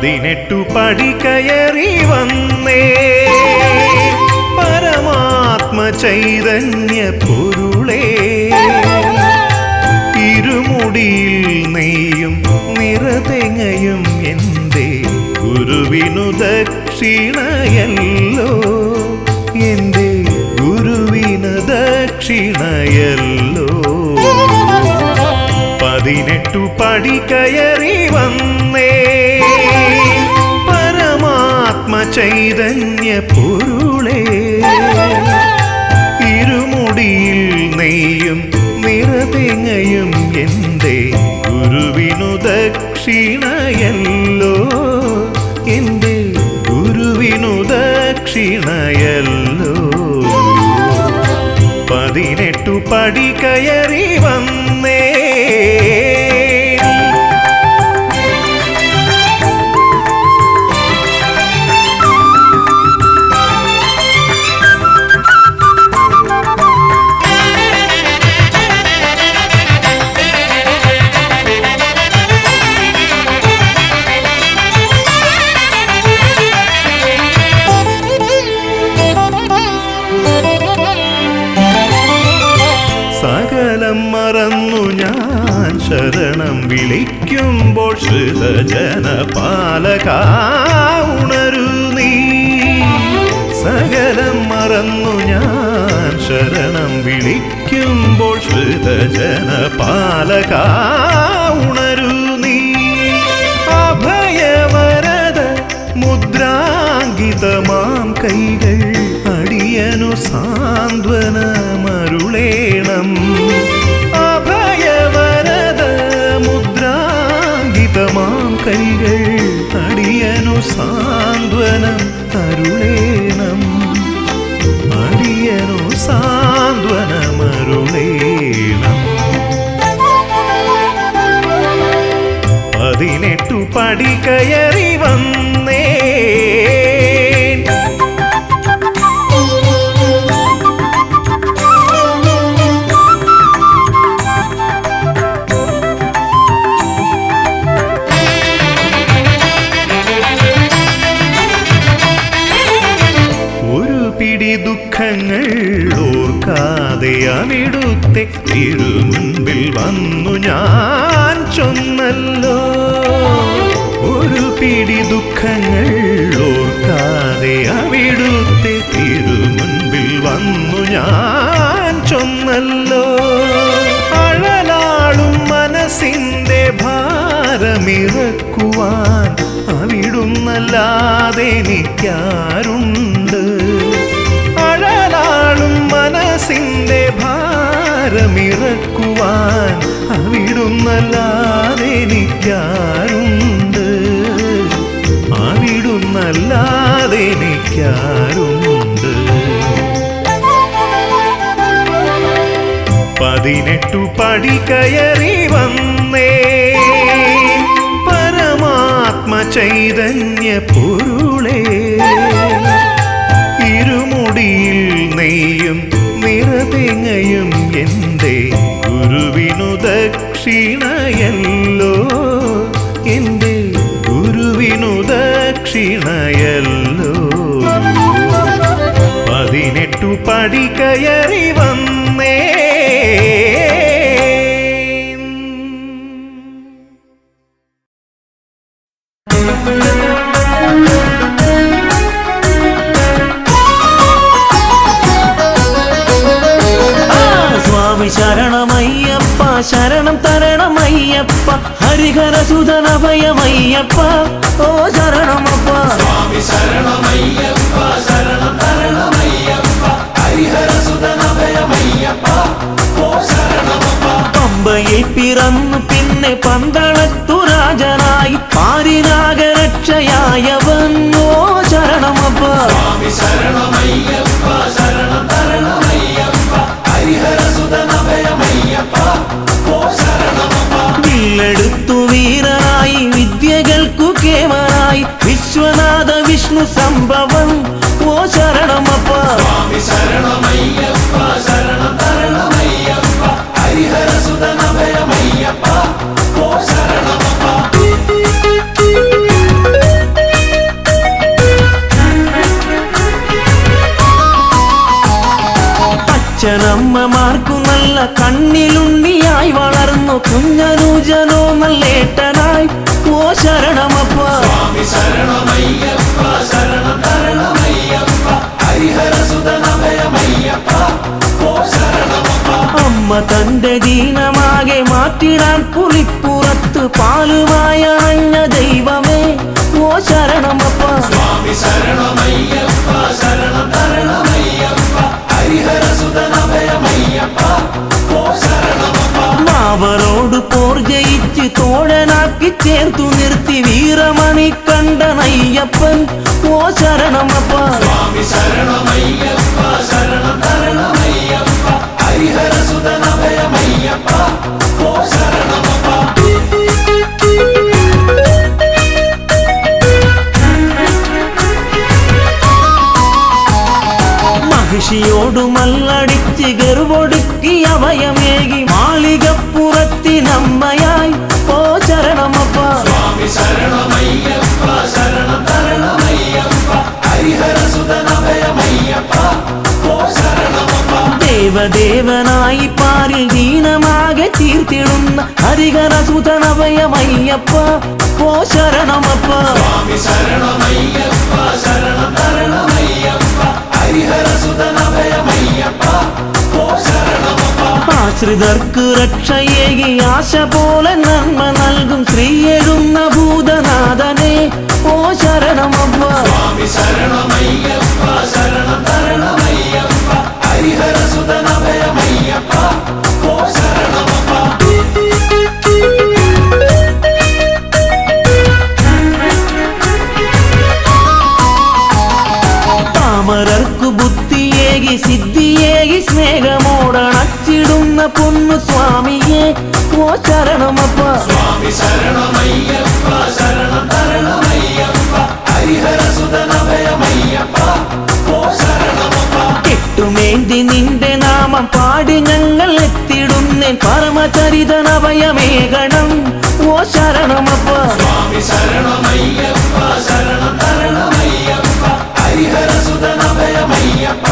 18 പടി കയറി വന്നേ പരമാത്മ ചൈതന്യ പൊരുളേ ഇരുമുടിയിൽ നെയ്യും നിറതെങ്ങയും എൻ്റെ ഗുരുവിനു ദക്ഷിണയല്ലോ എൻ്റെ ഗുരുവിന് ദക്ഷിണയല്ലോ 18 പടി കയറി വന്നേ പരമാത്മ ചൈതന്യ പൊരുളേ ഇരുമുടിയിൽ നെയ്യും നിറതെങ്ങയും എൻ്റെ ഗുരുവിനു ദക്ഷിണയല്ലോ എൻ്റെ ഗുരുവിനു ദക്ഷിണയല്ലോ 18 പടി കയറി വന്നേ സകലം മറന്നു ഞാൻ ശരണം വിളിക്കുമ്പോൾ ശ്രുതജനപാലക ഉണരൂ നീ സകലം മറന്നു ഞാൻ ശരണം വിളിക്കുമ്പോൾ ശ്രുതജനപാലക ഉണരൂ നീ അഭയവരദ മുദ്രാങ്കിതമാം കൈകൾ അടിയനു സാന്ത്വനമരുളേണം അഭയവരദ മുദ്രാങ്കിതമാം കൈകൾ അടിയനു സാന്ത്വനം അരുളേണം അടിയനു സാന്ത്വനമരുളേണം 18 പടി കയറി വന്നേ ദുഃഖങ്ങൾ ഓർക്കാതെ അവിടുത്തെ തിരുമുൻപിൽ വന്നു ഞാൻ ചൊന്നല്ലോ ഒരു പിടി ദുഃഖങ്ങൾ ഓർക്കാതെ അവിടുത്തെ തിരുമുൻപിൽ വന്നു ഞാൻ ചൊന്നല്ലോ അഴലാളും മനസ്സിൻ്റെ ഭാരമിറക്കുവാൻ അവിടുന്നല്ലാതെ എനിക്കാരുണ്ട് അഴലാളും മനസ്സിൻ്റെ ഭാരമിറക്കുവാൻ അവിടുന്നല്ലാതെ എനിക്കാരുണ്ട് അവിടുന്നല്ലാതെ എനിക്കാരുണ്ട് 18 പടി കയറി വന്നേ പരമാത്മ ചൈതന്യ പൊരുളേ ഇരുമുടിയിൽ നെയ്യും നിറതെങ്ങയും എൻ്റെ ഗുരുവിനു ദക്ഷിണയല്ലോ എൻ്റെ ഗുരുവിനു ദക്ഷിണയല്ലോ 18 പടി കയറി വന്നേ ശരണമയ്യപ്പ ശരണം തരണമയ്യപ്പ ഹരിഹരസുതനഭയമയ്യപ്പ ഓ ശരണമപ്പ സ്വാമി ശരണമയ്യപ്പ ശരണം തരണമയ്യപ്പ ഹരിഹരസുതനഭയമയ്യപ്പ ഓ ശരണമപ്പ പമ്പയിൽ പിറന്നു പിന്നെ പന്തളത്തു രാജനായി പാരിനാഗരക്ഷയായവൻ ഓ ശരണമപ്പ സ്വാമി ശരണമയ്യപ്പ ശരണം തരണമയ്യപ്പ ഹരിഹരസുതനഭയമയ്യപ്പ ഓ ശരണമപ്പ വില്ലെടുത്തു വീരനായി വിദ്യകൾക്കു കേമനായി വിശ്വനാഥ വിഷ്ണു സംഭവം ഓ ശരണമപ്പ സ്വാമി ശരണമയ്യപ്പ ശരണം തരണമയ്യപ്പ ഹരിഹരസുതനഭയമയ്യപ്പ ഓ ശരണമപ്പ കുഞ്ഞമ്മമാർക്കു നല്ല കണ്ണിലുണ്ണിയായി വളർന്നു കുഞ്ഞനൂജനോ നല്ലേട്ടനായി ഓ ശരണമപ്പ സ്വാമി ശരണമയ്യപ്പ ശരണം തരണമയ്യപ്പ ഹരിഹരസുതനഭയമയ്യപ്പ ഓ ശരണമപ്പ അമ്മ തന്റെ ദീനമാകെ മാറ്റിടാൻ പുലിപ്പുറത്ത് പാലുമായ അഞ്ഞ ദൈവമേ ഓ ശരണമപ്പ സ്വാമി ശരണമയ്യപ്പ ശരണം തരണമയ്യപ്പ ഹരിഹരസുതനഭയമയ്യപ്പ ഓ ശരണമപ്പ മാവരോട് പോർ ജയിച്ച് തോഴനാക്കി ചേർത്തു നിർത്തി വീരമണി കണ്ടനയ്യപ്പൻ ഓ ശരണമപ്പ സ്വാമി ശരണമയ്യപ്പ ശരണം തരണമയ്യപ്പ ഹരിഹരസുതനഭയമയ്യപ്പ ഓ ശരണമപ്പ മഹിഷിയോടു മല്ലടിച്ച് ഗർവൊടുക്കി അഭയമേകി മാളികപ്പുറത്തിനമ്മയായി ഓ ശരണമപ്പ സ്വാമി ശരണമയ്യപ്പ ശരണം തരണമയ്യപ്പ ഹരിഹരസുതനഭയമയ്യപ്പ ഓ ശരണമപ്പ ദേവദേവനായി പാരിൽ ദീനമാകെ തീർത്തിടുന്ന ഹരിഹരസുതനഭയമയ്യപ്പ ഓ ശരണമപ്പ സ്വാമി ശരണമയ്യപ്പ ശരണം തരണമയ്യപ്പ ഹരിഹരസുതനഭയമയ്യപ്പ ഓ ശരണമപ്പ ആശ്രിതർക്ക് രക്ഷയേകി ആശ പോലെ നന്മ നൽകും ശ്രീയെഴുന്ന ഭൂതനാഥനെ ഓ ശരണമപ്പ സ്വാമി ശരണമയ്യപ്പ ശരണം തരണമയ്യപ്പ ഹരിഹരസുതനഭയമയ്യപ്പ ഓ ശരണമപ്പ താമരർക്കു ബുദ്ധിയേകി സിദ്ധിയേകി സ്നേഹമോടണച്ചിടുന്ന പൊന്നു സ്വാമിയെ ഓ ശരണമപ്പ സ്വാമി ശരണമയ്യപ്പ ശരണം തരണമയ്യപ്പ ഹരിഹരസുതനഭയമയ്യപ്പ ഓ ശരണമപ്പ കെട്ടുമേന്തി നിന്റെ നാമം പാടി ഞങ്ങൾ എത്തിടുന്നേൻ പരമചരിതനഭയമേകണം ഓ ശരണമപ്പ സ്വാമി ശരണമയ്യപ്പ ശരണം തരണമയ്യപ്പ ഹരിഹരസുതനഭയമയ്യപ്പ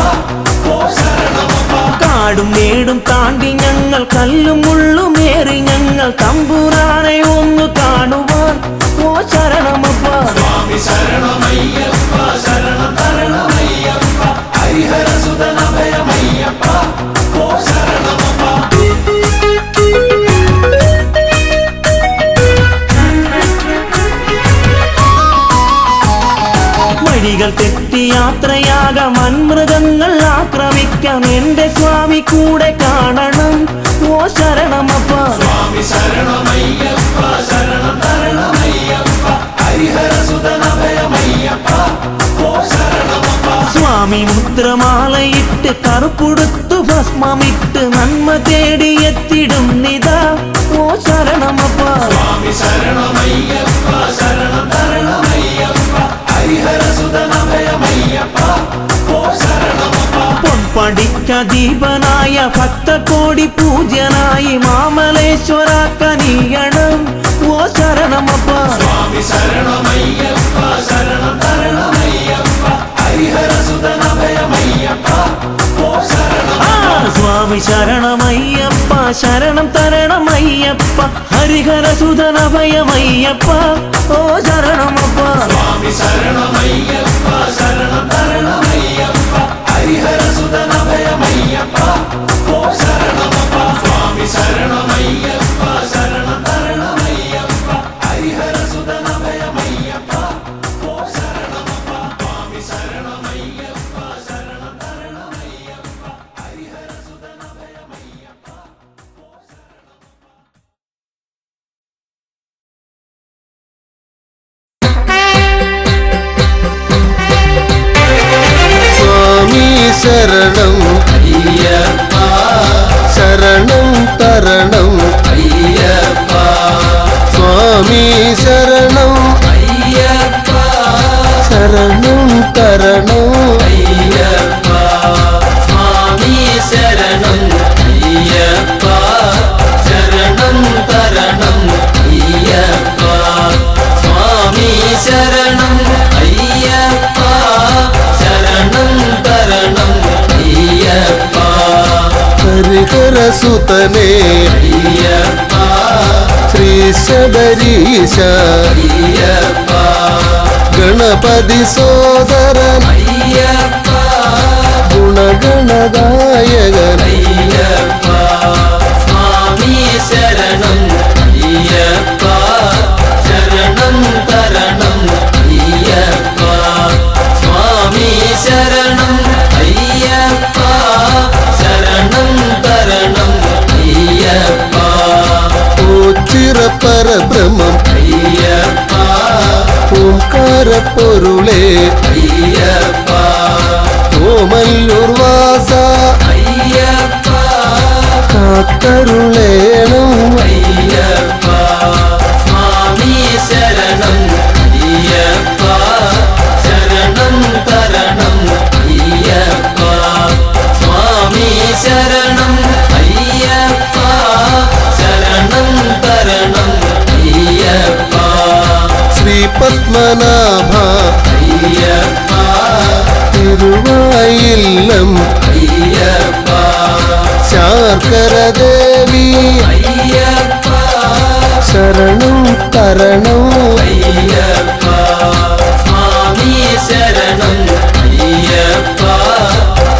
ഓ ശരണമപ്പ കാടും മേടും താണ്ടി ഞങ്ങൾ കല്ലും മുള്ളുമേറി ഞങ്ങൾ തമ്പുരാനെ ഒന്ന് കാണുവാൻ ഓ ശരണമപ്പ സ്വാമി ശരണമയ്യപ്പ ശരണം തരണമയ്യപ്പ ഹരിഹരസുതനഭയമയ്യപ്പ ഓ ശരണമപ്പ വഴികൾ തെറ്റി യാത്രയാകാം വൻമൃഗങ്ങൾ ആക്രമിക്കാം എന്റെ സ്വാമി കൂടെ കാണണം ഓ ശരണമപ്പ സ്വാമി ശരണമയ്യപ്പ ശരണം തരണമയ്യപ്പ ഹരിഹരസുതനഭയമയ്യപ്പ ഓ ശരണമപ്പ സ്വാമി മുദ്രമാലയിട്ട് കറുപ്പുടുത്തു ഭസ്മമിട്ട് നന്മ തേടി എത്തിടും നിതാ ഓ ശരണമപ്പ സ്വാമി ശരണമയ്യപ്പ ശരണം തരണമയ്യപ്പ ഹരിഹരസുതനഭയമയ്യപ്പ ഓ ശരണമപ്പ പൊൻപടിക്ക ദീപനായ ഭക്തകോടി പൂജ്യനായി മാമലേശ്വര കനിയണം ഓ ശരണമപ്പ സ്വാമി ശരണമയ്യപ്പ ശരണം തരണമയ്യപ്പ ഹരിഹരസുതനഭയമയ്യപ്പ ഓ ശരണമപ്പ സ്വാമി ശരണമയ്യപ്പ ശരണം തരണമയ്യപ്പ ഹരിഹരസുതനഭയമയ്യപ്പ ഓ ശരണമപ്പ സ്വാമി ശരണമയ്യപ്പ ശരണം തരണമയ്യപ്പ ഹരിഹരസുതനഭയമയ്യപ്പ ഓ ശരണമപ്പ സ്വാമി ശരണമയ്യപ്പ ശരണം തരണമയ്യപ്പ ഹരിഹരസുതനഭയമയ്യപ്പ ഓ ശരണമപ്പ സ്വാമി ശരണമയ്യപ്പ ശരണം തരണമയ്യപ്പ ഹരിഹരസുതനഭയമയ്യപ്പ ഓ സ്വാമി ശരണം അയ്യപ്പ ശരണം തരണം അയ്യപ്പ സ്വാമി ശരണം അയ്യപ്പ ശരണം തരണം അയ്യപ്പ സ്വാമി ശരണം അയ്യപ്പ ശരണം തരണം അയ്യപ്പ സ്വാമി ശരണം അയ്യപ്പ ശരണം തരണം അയ്യപ്പ സുതനേ അയ്യപ്പ ശ്രീ ശബരീശ അയ്യപ്പ ഗണപതി സോദരൻ അയ്യപ്പ ഗുണഗണദായകൻ അയ്യപ്പ സ്വാമി ശരണം അയ്യപ്പ ശരണം തരണം അയ്യപ്പ സ്വാമി ശരണം അയ്യപ്പ ശരണം തരണം അയ്യപ്പ ഓച്ചിറപ്പരബ്രഹ്മം അയ്യപ്പ ഓംകാര പൊരുളേ അയ്യപ്പ ഓമല്ലൂർ വാസ അയ്യപ്പ കാത്തരുളേണം അയ്യപ്പ സ്വാമി ശരണം അയ്യപ്പ ശരണം തരണം അയ്യപ്പ സ്വാമി ശരണം അയ്യപ്പ ശരണം തരണം അയ്യപ്പ ശ്രീ പത്മനാഭ അയ്യപ്പ തിരുവായില്ലം അയ്യപ്പ ശാർക്കര ദേവി അയ്യപ്പ ശരണം തരണം അയ്യപ്പ സ്വാമി ശരണം അയ്യപ്പ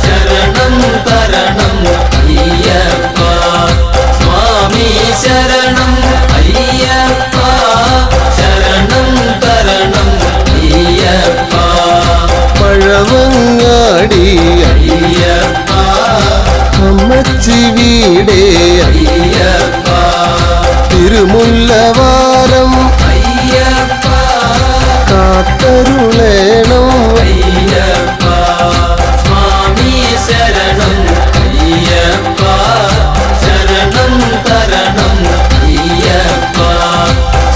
ശരണം തരണം അയ്യപ്പ സ്വാമി ശരണം അയ്യപ്പ ശരണം തരണം അയ്യപ്പ പഴവങ്ങാടി അയ്യപ്പ അമ്മച്ചി വീടേ അയ്യപ്പ തിരുമുല്ലവാരം അയ്യപ്പ കാത്തരുളേണം അയ്യപ്പ സ്വാമി ശരണം അയ്യപ്പ ശരണം തരണം അയ്യപ്പ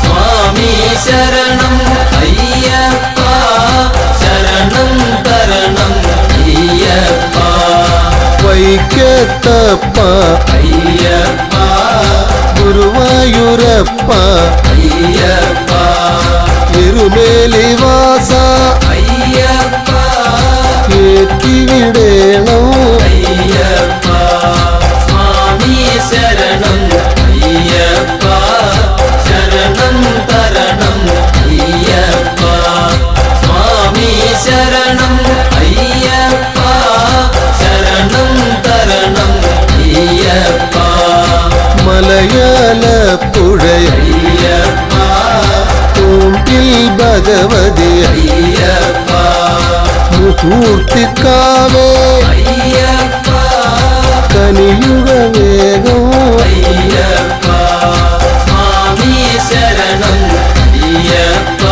സ്വാമി ശരണം അയ്യപ്പ ശരണം തരണം അയ്യപ്പ വൈക്കത്തപ്പ അയ്യപ്പ ഗുരുവായൂരപ്പ അയ്യപ്പ എരുമേലി വാസ അയ്യപ്പ ഏറ്റിവിടേണം അയ്യപ്പ സ്വാമി ശരണം അയ്യപ്പ ശരണം തരണം അയ്യപ്പ സ്വാമി ശരണം അയ്യപ്പ ശരണം തരണം അയ്യപ്പ മലയാളപ്പുഴ അയ്യപ്പ ഓംപിൽ ഭഗവതി അയ്യപ്പ മുഹൂർത്തിക്കാവേ അയ്യപ്പ കനിയുക വേഗം അയ്യപ്പ സ്വാമി ശരണം അയ്യപ്പ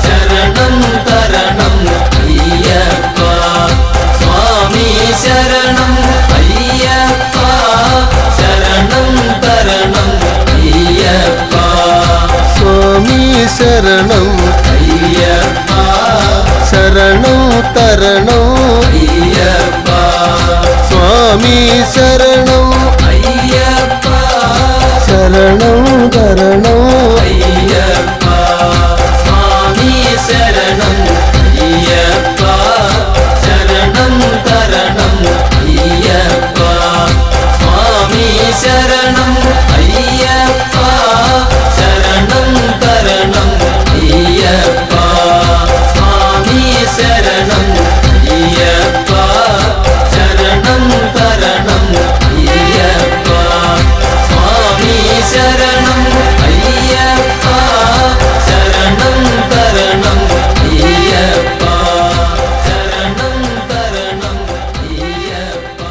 ശരണം തരണം അയ്യപ്പ സ്വാമി ശരണം അയ്യപ്പ ശരണം തരണം അയ്യപ്പ സ്വാമി ശരണം അയ്യപ്പ ശരണം തരണം അയ്യപ്പ സ്വാമി ശരണം അയ്യപ്പ ശരണം തരണം അയ്യപ്പ സ്വാമി ശരണം അയ്യപ്പ ശരണം തരണം അയ്യപ്പ സ്വാമി ശരണം അയ്യപ്പ ശരണം തരണം അയ്യപ്പ സ്വാമി ശരണം അയ്യപ്പ ശരണം തരണം അയ്യപ്പ സ്വാമി ശരണം അയ്യപ്പ ശരണം തരണം അയ്യപ്പ ശരണം തരണം അയ്യപ്പ ശരണം തരണം അയ്യപ്പ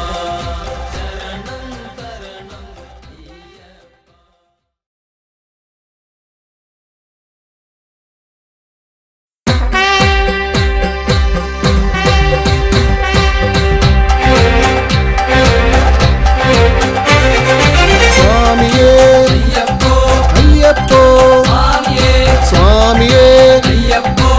സ്വാമിയേ അയ്യപ്പോ അയ്യപ്പോ സ്വാമിയേ സ്വാമിയേ അയ്യപ്പോ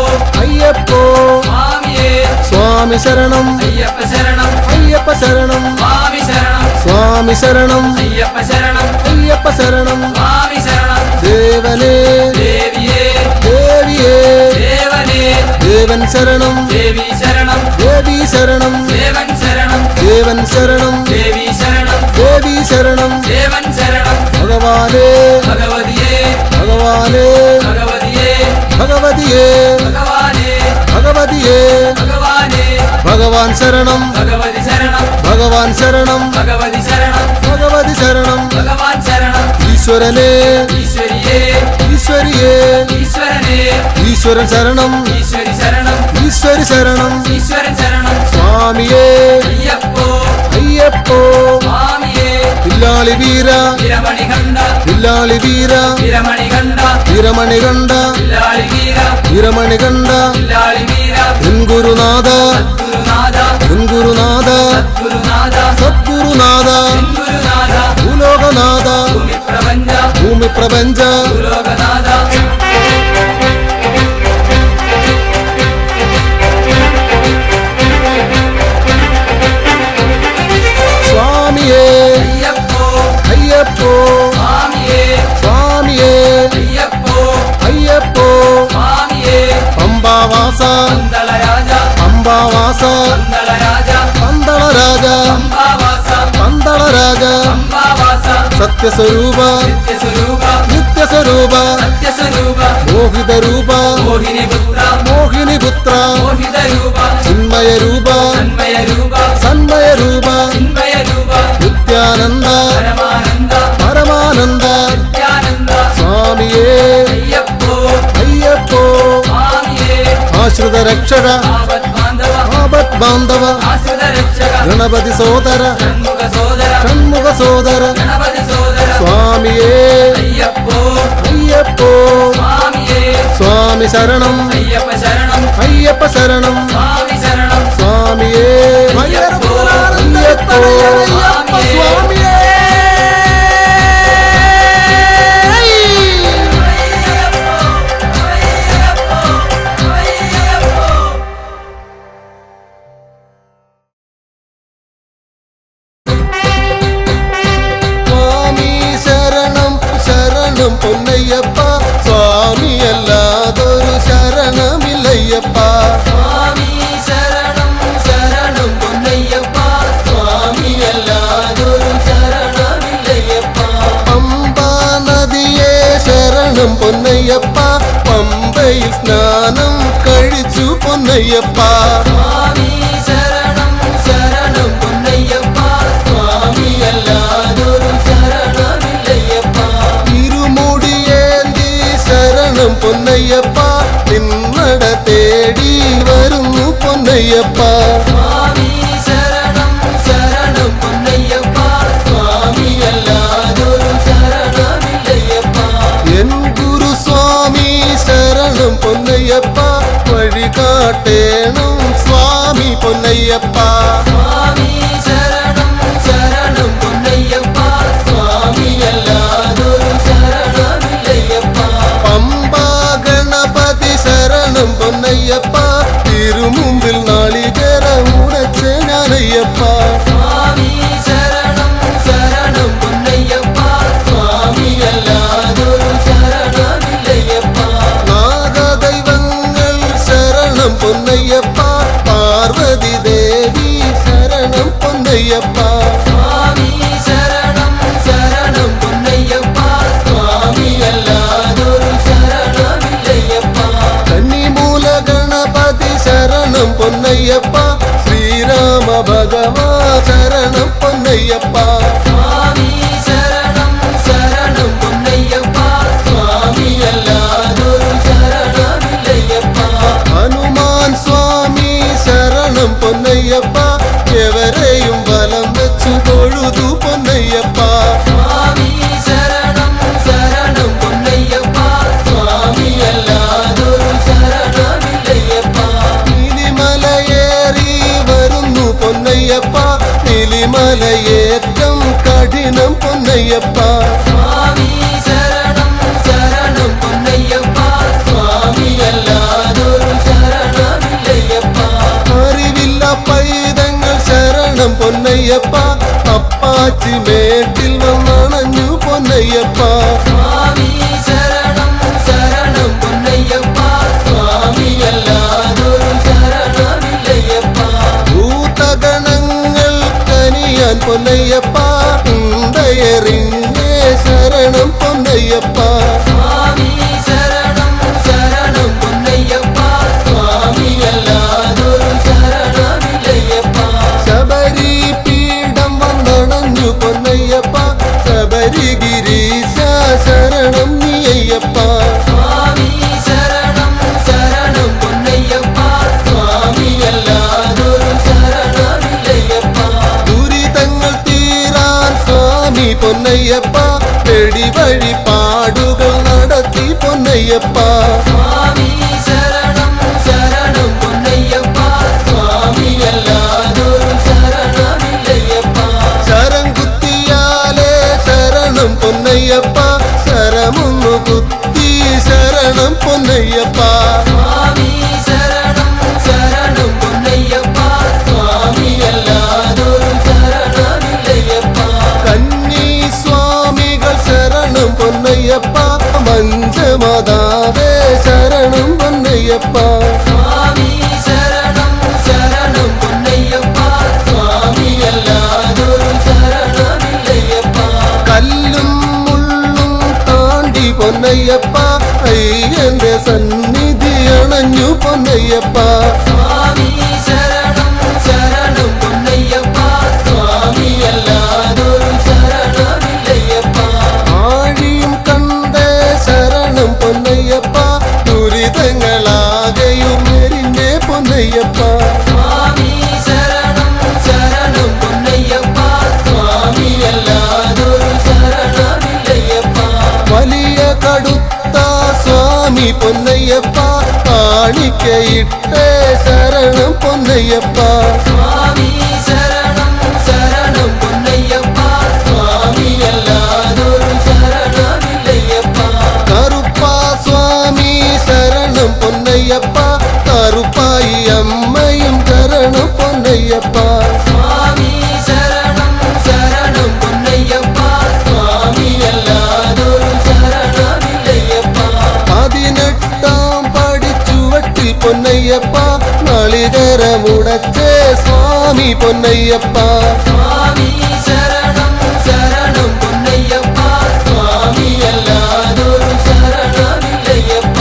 അയ്യപ്പോ സ്വാമിയേ സ്വാമി ശരണം അയ്യപ്പ ശരണം അയ്യപ്പ ശരണം സ്വാമി ശരണം സ്വാമി ശരണം അയ്യപ്പ ശരണം അയ്യപ്പ ശരണം സ്വാമി ശരണം ദേവനേ ദേവിയേ ദേവിയേ ദേവനേ ദേവൻ ശരണം ദേവി ശരണം ദേവി ശരണം ദേവൻ ശരണം ദേവൻ ശരണം ദേവി ശരണം ദേവി ശരണം ദേവൻ ശരണം ഭഗവാനേ ഭഗവതിയേ ഭഗവാനേ ഭഗവതിയേ ഭഗവതിയേ ഭഗവാനേ ഭഗവതിയേ ഭഗവാനേ ഭഗവാൻ ശരണം ഭഗവതി ശരണം ഭഗവാൻ ശരണം ഭഗവതി ശരണം ഭഗവതി ശരണം ഭഗവാൻ ശരണം ഈശ്വരനേ ഈശ്വരിയേ ഈശ്വരിയേ ഈശ്വരനേ ഈശ്വരൻ ശരണം ഈശ്വരി ശരണം ഈശ്വരി ശരണം ഈശ്വരൻ ശരണം സ്വാമിയേ അയ്യപ്പോ അയ്യപ്പോ സ്വാമിയേ വില്ലാളി വീര വീരമണി കണ്ട വില്ലാളി വീര വീരമണി കണ്ട വീരമണി കണ്ട വില്ലാളി വീര വീരമണി കണ്ട വില്ലാളി വീര എൻ ഗുരുനാഥ ഗുരുനാഥ എൻ ഗുരുനാഥ ഗുരുനാഥ സദ്ഗുരുനാഥ ഗുരുനാഥ ഭൂലോകനാഥ ഭൂമി പ്രപഞ്ച ഭൂമി പ്രപഞ്ച ഭൂലോകനാഥ സ്വാമിയേ അയ്യപ്പോ അയ്യപ്പോ സ്വാമിയേ സ്വാമിയേ അയ്യപ്പോ അയ്യപ്പോ സ്വാമിയേ പമ്പാവാസ പന്തളരാജ പമ്പാവാസ പന്തളരാജ പന്തളരാജ പമ്പാവാസ പന്തളരാജ പമ്പാവാസ സത്യസ്വരൂപ നിത്യസ്വരൂപ നിത്യസ്വരൂപ സത്യസ്വരൂപ മോഹിതരൂപ മോഹിനി പുത്ര മോഹിനിപുത്ര മോഹിതരൂപ ചിന്മയരൂപ തന്മയരൂപ സന്മയരൂപ ചിന്മയരൂപ നിത്യാനന്ദ പരമാനന്ദ പരമാനന്ദ നിത്യാനന്ദ സ്വാമിയേ അയ്യപ്പോ അയ്യപ്പോ സ്വാമിയേ ആശ്രിത രക്ഷക ആപത് ബാന്ധവ ആപത് ബാന്ധവ ആശ്രിത രക്ഷക ഗണപതി സോദര ഷൺമുഖ സോദര ഷൺമുഖ സോദര ഗണപതി സോദര സ്വാമിയേ അയ്യപ്പോ അയ്യപ്പോ സ്വാമിയേ സ്വാമി ശരണം അയ്യപ്പ ശരണം അയ്യപ്പ ശരണം സ്വാമി ശരണം സ്വാമിയേ അയ്യപ്പോ അയ്യപ്പോ സ്വാമിയേ സ്വാമി ശരണം ശരണം പൊന്നയ്യപ്പ സ്വാമി അല്ലാതൊരു ശരണമില്ലയ്യപ്പ സ്വാമി ശരണം ശരണം പൊന്നയ്യപ്പ സ്വാമി അല്ലാതൊരു ശരണമില്ലയ്യപ്പ പമ്പാ നദിയെ ശരണം പൊന്നയ്യപ്പ പമ്പയിൽ സ്നാനം കഴിച്ചു പൊന്നയ്യപ്പ സ്വാമി ശരണം ശരണം പൊന്നയ്യപ്പ സ്വാമി അല്ലാതൊരു ശരണമില്ലയ്യപ്പ ഇരുമുടിയേന്തി ശരണം പൊന്നയ്യപ്പ നിന്നട തേടി വരുന്നു പൊന്നയ്യപ്പ സ്വാമി ശരണം ശരണം പൊന്നയ്യപ്പ സ്വാമി അല്ലാതൊരു ശരണമില്ലയ്യപ്പ എൻ ഗുരുസ്വാമി ശരണം പൊന്നയ്യപ്പ വഴി കാട്ടേണം സ്വാമി പൊന്നയ്യപ്പ സ്വാമി ശരണം ശരണം പൊന്നയ്യപ്പ സ്വാമി അല്ലാതൊരു ശരണമില്ലയ്യപ്പ പമ്പാ ഗണപതി ശരണം പൊന്നയ്യപ്പ തിരുമുമ്പിൽ നാളികേര ഉടച്ച ഞാനയ്യപ്പ സ്വാമി ശരണം ശരണം പൊന്നയ്യപ്പ സ്വാമി അല്ലാതൊരു ശരണമില്ലയ്യപ്പ നാഗദൈവങ്ങൾ ശരണം പൊന്നയ്യപ്പ പാർവതി ദേവി ശരണം പൊന്നയ്യപ്പ സ്വാമി ശരണം ശരണം പൊന്നയ്യപ്പ സ്വാമി അല്ലാതൊരു ശരണമില്ലയ്യപ്പ കന്നിമൂല ഗണപതി ശരണം പൊന്നയ്യപ്പ ശ്രീരാമ ഭഗവാ ശരണം പൊന്നയ്യപ്പ സ്വാമി ശരണം ശരണം പൊന്നയ്യപ്പ സ്വാമി അല്ലാതൊരു ശരണമില്ലയ്യപ്പ ഹനുമാൻ സ്വാമി ശരണം പൊന്നയ്യപ്പ എവരെയും വലം വെച്ചു തൊഴുതു പൊന്നയ്യപ്പ സ്വാമി ശരണം ശരണം പൊന്നയ്യപ്പ സ്വാമി അല്ലാതൊരു ശരണമില്ലയ്യപ്പ നീലിമലയേറി വരുന്നു പൊന്നയ്യപ്പ നീലിമലയേറ്റം കഠിനം പൊന്നയ്യപ്പ സ്വാമി ശരണം ശരണം പൊന്നയ്യപ്പ സ്വാമി അല്ലാതൊരു ശരണമില്ലയ്യപ്പ അറിവില്ല പൈതങ്ങൾ ശരണം പൊന്നയ്യപ്പ അപ്പാച്ചി മേട്ടിൽ വന്നണഞ്ഞു പൊന്നയ്യപ്പ സ്വാമി ശരണം ശരണം പൊന്നയ്യപ്പ സ്വാമി അല്ലാതൊരു ശരണമില്ലയ്യപ്പ ഭൂതഗണങ്ങൾ കനിയാൻ പൊന്നയ്യപ്പ കയറിഞ്ഞേ ശരണം പൊന്നയ്യപ്പ സ്വാമി ശരണം ശരണം പൊന്നയ്യപ്പ സ്വാമിയല്ലാതൊരു ശരണമില്ലയ്യപ്പ ശബരി പീഠം വന്നണഞ്ഞു പൊന്നയ്യപ്പ ശബരിഗിരീശ ശരണം നീ അയ്യപ്പ സ്വാമി ശരണം ശരണം പൊന്നയ്യപ്പ സ്വാമിയല്ലാതൊരു ശരണമില്ലയ്യപ്പ ദുരിതങ്ങൾ തീരാൻ സ്വാമി പൊന്നയ്യപ്പ വെടി വഴിപാടുകൾ നടത്തി പൊന്നയ്യപ്പ സ്വാമി ശരണം ശരണം പൊന്നയ്യപ്പ സ്വാമിയല്ലാതൊരു ശരണമില്ലയ്യപ്പ ശരം കുത്തിയാലേ ശരണം പൊന്നയ്യപ്പ ശരമൊന്നു കുത്തി ശരണം പൊന്നയ്യപ്പ സ്വാമി ശരണം ശരണം പൊന്നയ്യപ്പ സ്വാമിയല്ലാതൊരു ശരണമില്ലയ്യപ്പ കന്നി സ്വാമികൾ ശരണം പൊന്നയ്യപ്പ മഞ്ചമതാവേ ശരണം പൊന്നയ്യപ്പ സ്വാമി ശരണം ശരണം പൊന്നയ്യപ്പ സ്വാമിയല്ലാതൊരു ശരണമില്ലയ്യപ്പ കല്ലും മുള്ളും താണ്ടി പൊന്നയ്യപ്പ അയ്യന്റെ സന്നിധി അണഞ്ഞു പൊന്നയ്യപ്പ സ്വാമി ശരണം ശരണം പൊന്നയ്യപ്പ സ്വാമിയല്ലാതൊരു ശരണമില്ലയ്യപ്പ ആഴിയും കണ്ടേ ശരണം പൊന്നയ്യപ്പ ദുരിതങ്ങളാകെയും എരിഞ്ഞേ പൊന്നയ്യപ്പ സ്വാമി ശരണം ശരണം പൊന്നയ്യപ്പ സ്വാമിയല്ലാതൊരു ശരണമില്ലയ്യപ്പ വലിയ കടുത്ത സ്വാമി പൊന്നയ്യപ്പ കാണിക്കയിട്ടേ ശരണം പൊന്നയ്യപ്പ സ്വാമി ശരണം ശരണം പൊന്നയ്യപ്പ സ്വാമിയല്ലാതൊരു ശരണമില്ലയ്യപ്പ കറുപ്പ സ്വാമി ശരണം പൊന്നയ്യപ്പ കറുപ്പായി അമ്മയും ശരണം പൊന്നയ്യപ്പ സ്വാമി ശരണം ശരണം പൊന്നയ്യപ്പ സ്വാമിയല്ലാതൊരു ശരണമില്ലയ്യപ്പ 18 പടിച്ചുവട്ടിൽ പൊന്നയ്യപ്പ നാളികേരമുടച്ചേ സ്വാമി പൊന്നയ്യപ്പ സ്വാമി ശരണം ശരണം പൊന്നയ്യപ്പ സ്വാമിയല്ലാതൊരു ശരണമില്ലയ്യപ്പ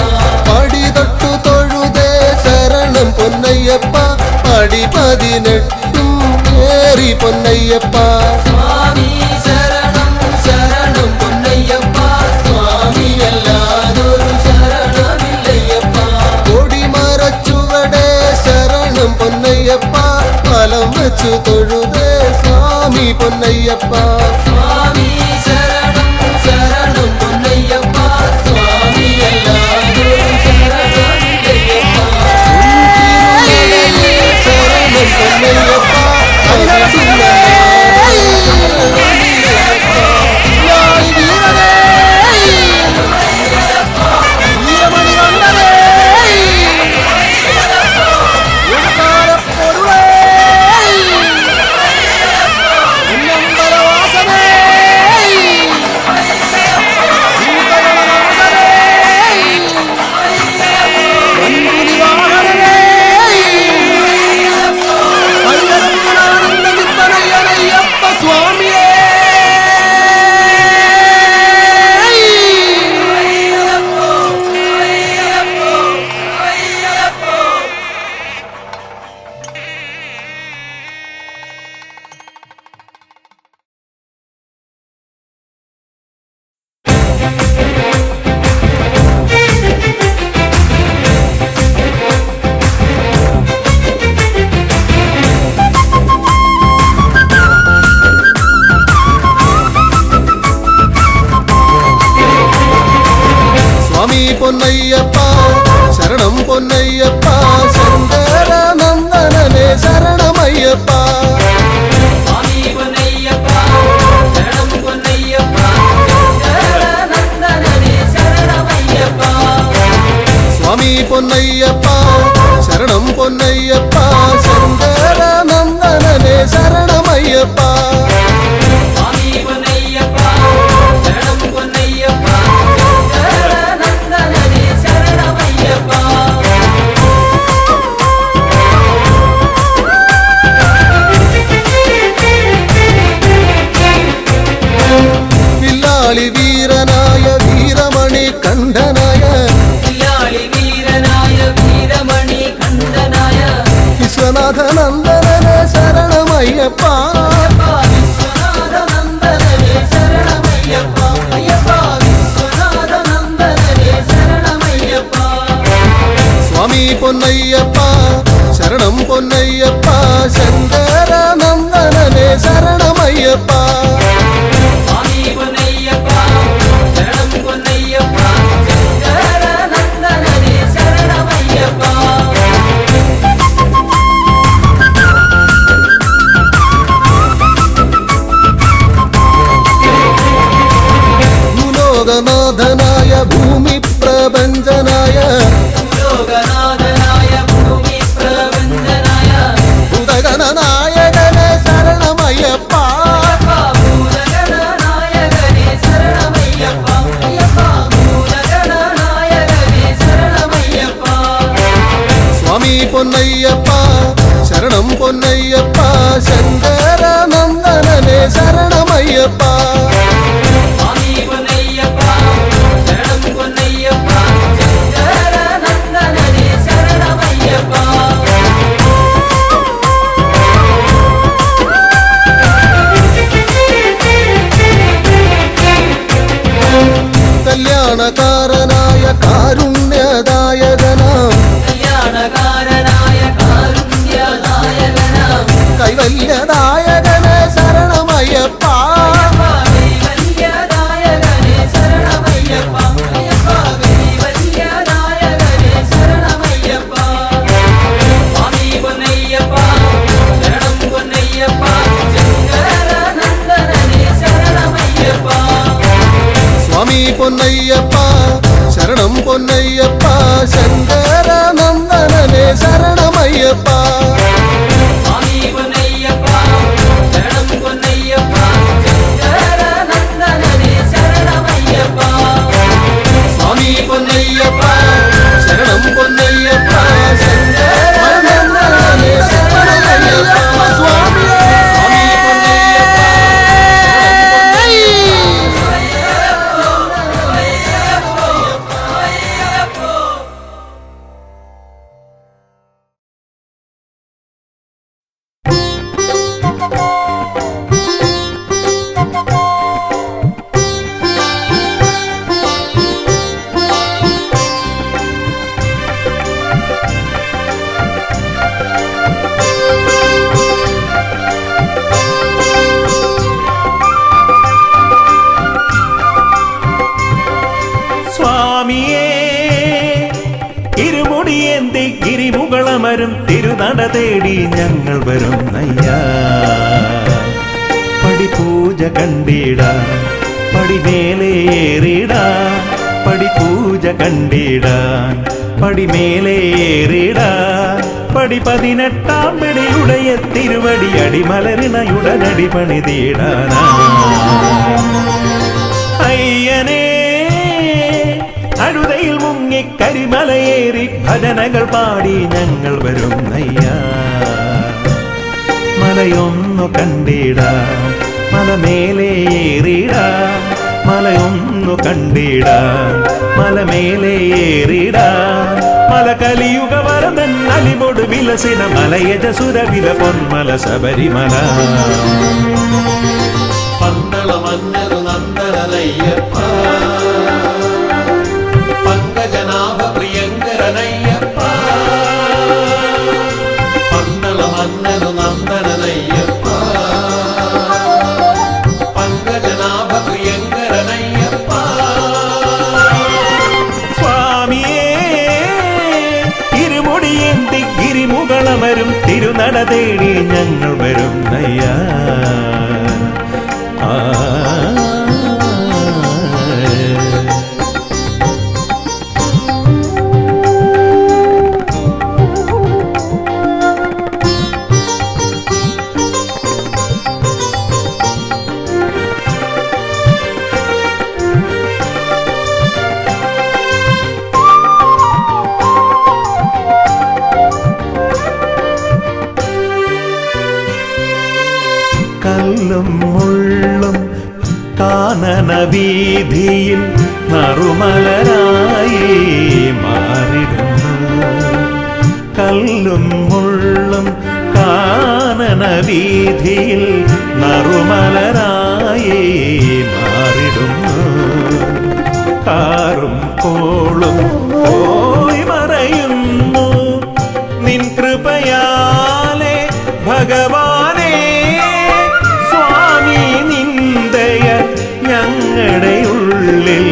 പടി തൊട്ടു തൊഴുതേ ശരണം പൊന്നയ്യപ്പ പടി 18 ഏറി പൊന്നയ്യപ്പ സ്വാമി ശരണം ശരണം പൊന്നയ്യപ്പ സ്വാമിയല്ലാതൊരു ശരണമില്ലയ്യപ്പ കൊടിമരച്ചുവടേ ശരണം പൊന്നയ്യപ്പ ഫലം വെച്ചു തൊഴുതേ സ്വാമി പൊന്നയ്യപ്പ സ്വാമി ശരണം ശരണം പൊന്നയ്യപ്പ സ്വാമിയല്ലാതൊരു ശരണമില്ലയ്യപ്പ ശരണം പൊന്നയ്യപ്പ പൊന്നയ്യപ്പ ശരണം പൊന്നയ്യപ്പ ശങ്കര നന്ദനനെ ശരണമയ്യപ്പ സ്വാമി പൊന്നയ്യപ്പ ശരണം പൊന്നയ്യപ്പ ശരണനന്ദനനെ ശരണമയ്യപ്പ സ്വാമി പൊന്നയ്യപ്പ ശരണം പൊന്നയ്യപ്പ ശങ്കര നന്ദനനെ ശരണമയ്യപ്പ സ്വാമി പൊന്നയ്യപ്പ ശരണം പൊന്നയ്യപ്പ ശരണനന്ദനനെ ശരണമയ്യപ്പ ശരണമയ്യപ്പ വിശ്വനാഥനന്ദനനേ ശരണമയ്യപ്പ അയ്യപ്പ വിശ്വനാഥനന്ദനനേ ശരണമയ്യപ്പ സ്വാമി പൊന്നയ്യപ്പ ശരണം പൊന്നയ്യപ്പ ശങ്കരനന്ദനനേ ശരണമയ്യപ്പ സ്വാമി പൊന്നയ്യപ്പ ശരണം പൊന്നയ്യപ്പ ശങ്കരനന്ദനനേ ശരണമയ്യപ്പ ഭൂലോകനാഥനായ ഭൂമി പ്രപഞ്ചനായ ലോകനാഥനായ ഭൂമി പ്രപഞ്ചനായ ഉദഗണനായകനെ ശരണമയ്യപ്പ ഭൂതഗണനായകനേ ശരണമയ്യപ്പ അയ്യപ്പ ഭൂതഗണനായകനേ ശരണമയ്യപ്പ സ്വാമി പൊന്നയ്യപ്പ ശരണം പൊന്നയ്യപ്പ ശങ്കരനന്ദനനേ ശരണമയ്യപ്പ സ്വാമി പൊന്നയ്യപ്പ ശരണം പൊന്നയ്യപ്പ ശങ്കരനന്ദനനേ ശരണമയ്യപ്പ കല്യാണകാരനായ കാരുണ്യദായകനാം കല്യാണകാരനായ കാരുണ്യനായകനാം കൈവല്യദായകനെ ശരണമയ്യപ്പ കൈവല്യദായകനേ ശരണമയ്യപ്പ അയ്യപ്പ കൈവല്യദായകനേ ശരണമയ്യപ്പ സ്വാമി പൊന്നയ്യപ്പ ശരണം പൊന്നയ്യപ്പ ശങ്കരനന്ദനനേ ശരണമയ്യപ്പ സ്വാമി പൊന്നയ്യപ്പ ശരണം പൊന്നയ്യപ്പ ശങ്കരനന്ദനനേ ശരണമയ്യപ്പ സ്വാമി പൊന്നയ്യപ്പ ശരണം പൊന്നയ്യപ്പ ശങ്കരനന്ദനനേ ശരണമയ്യപ്പ സ്വാമി പൊന്നയ്യപ്പ ശരണം പൊന്നയ്യപ്പ ശങ്കരനന്ദനനേ ശരണമയ്യപ്പ സ്വാമിയേ സ്വാമി പൊന്നയ്യപ്പ സ്വാമിയേ ഇരുമുടിയേന്തി ഗിരിമുകളമരും തിരുനട തേടി ഞങ്ങൾ വരും നയ്യാ പടിപൂജ കണ്ടിട പടിമേലേറിട പടിപൂജ കണ്ടിടാൻ പടിമേലേറിട പടി 18 പടിയുടയ തിരുവടി അടിമലരിണയുടനടി പണിതീടാനാ അയ്യനേ അഴുതയിൽ മുങ്ങി കരിമലയേറി ഭജനകൾ പാടി ഞങ്ങൾ വരും നയ്യാ മലയൊന്നു കണ്ടിട മലമേലേറിട മലയൊന്നു കണ്ടിട മലമേലേറിട മല കലിയുഗ വരദൻ അലിവോട് വിലസിന മലയജസുര വില പൊന്മല ശബരിമല പന്തള മന്നരു നന്ദനയ്യപ്പ പങ്കജനാഭ പ്രിയങ്കരനയ്യപ്പ പന്തള മന്നരു നന്ദനയ്യപ്പ പങ്കജനാഭ പ്രിയങ്കരനയ്യപ്പ സ്വാമിയേ ഇരുമുടിയേന്തി ഗിരിമുകളമരും തിരുനട തേടി ഞങ്ങൾ വരും നയ്യാ കല്ലും മുള്ളും കാനന വീതിയിൽ നറുമലരായി മാറിടുന്നു. കല്ലും മുള്ളും കാനന വനവീഥിയിൽ നറുമലരായി മാറിടുന്നു. കാറും കോളും പോയി മറയുന്നു നിൻ കൃപയാലെ ഭഗവാനേ. സ്വാമി നിന്ദയ ഞങ്ങളുടെ ഉള്ളിൽ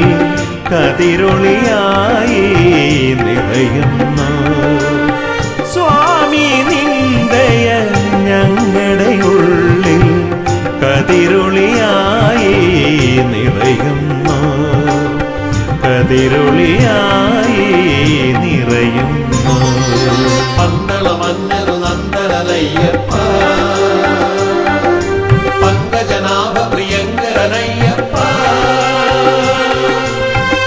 കതിരൊളിയായി നിറയുന്നു. സ്വാമി നിന്ദയ ഞങ്ങളുടെ ഉള്ളിൽ കതിരൊളിയായി നിറയുന്നു. കതിരൊളിയായി നിറയുന്നു. പന്തള മന്നരു നന്ദനയ്യപ്പ പങ്കജനാഭ പ്രിയങ്കരനയ്യപ്പ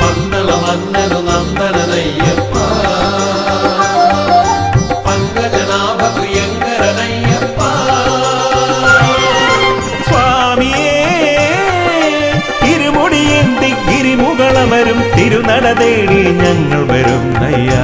പന്തള മന്നരു നന്ദനയ്യപ്പ പങ്കജനാഭ പ്രിയങ്കരനയ്യപ്പ. സ്വാമിയേ ഇരുമുടിയേന്തി ഗിരിമുകളമരും തിരുനട തേടി ഞങ്ങൾ വരും നയ്യാ.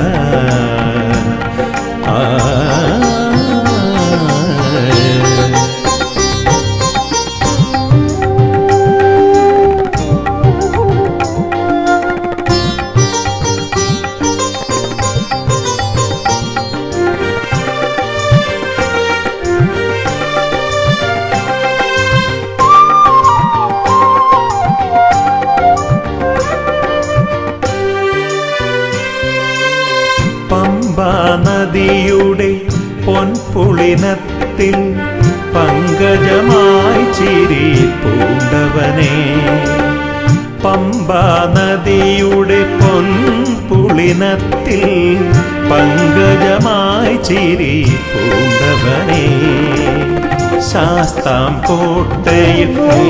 പമ്പാ നദിയുടെ പൊൻപുളിനത്തിൽ പങ്കജമായി ചിരി പൂണ്ടവനേ. പമ്പാ നദിയുടെ പൊൻപുളിനത്തിൽ പങ്കജമായി ചിരി പൂണ്ടവനേ. ശാസ്താം കോട്ടയിൽ നീ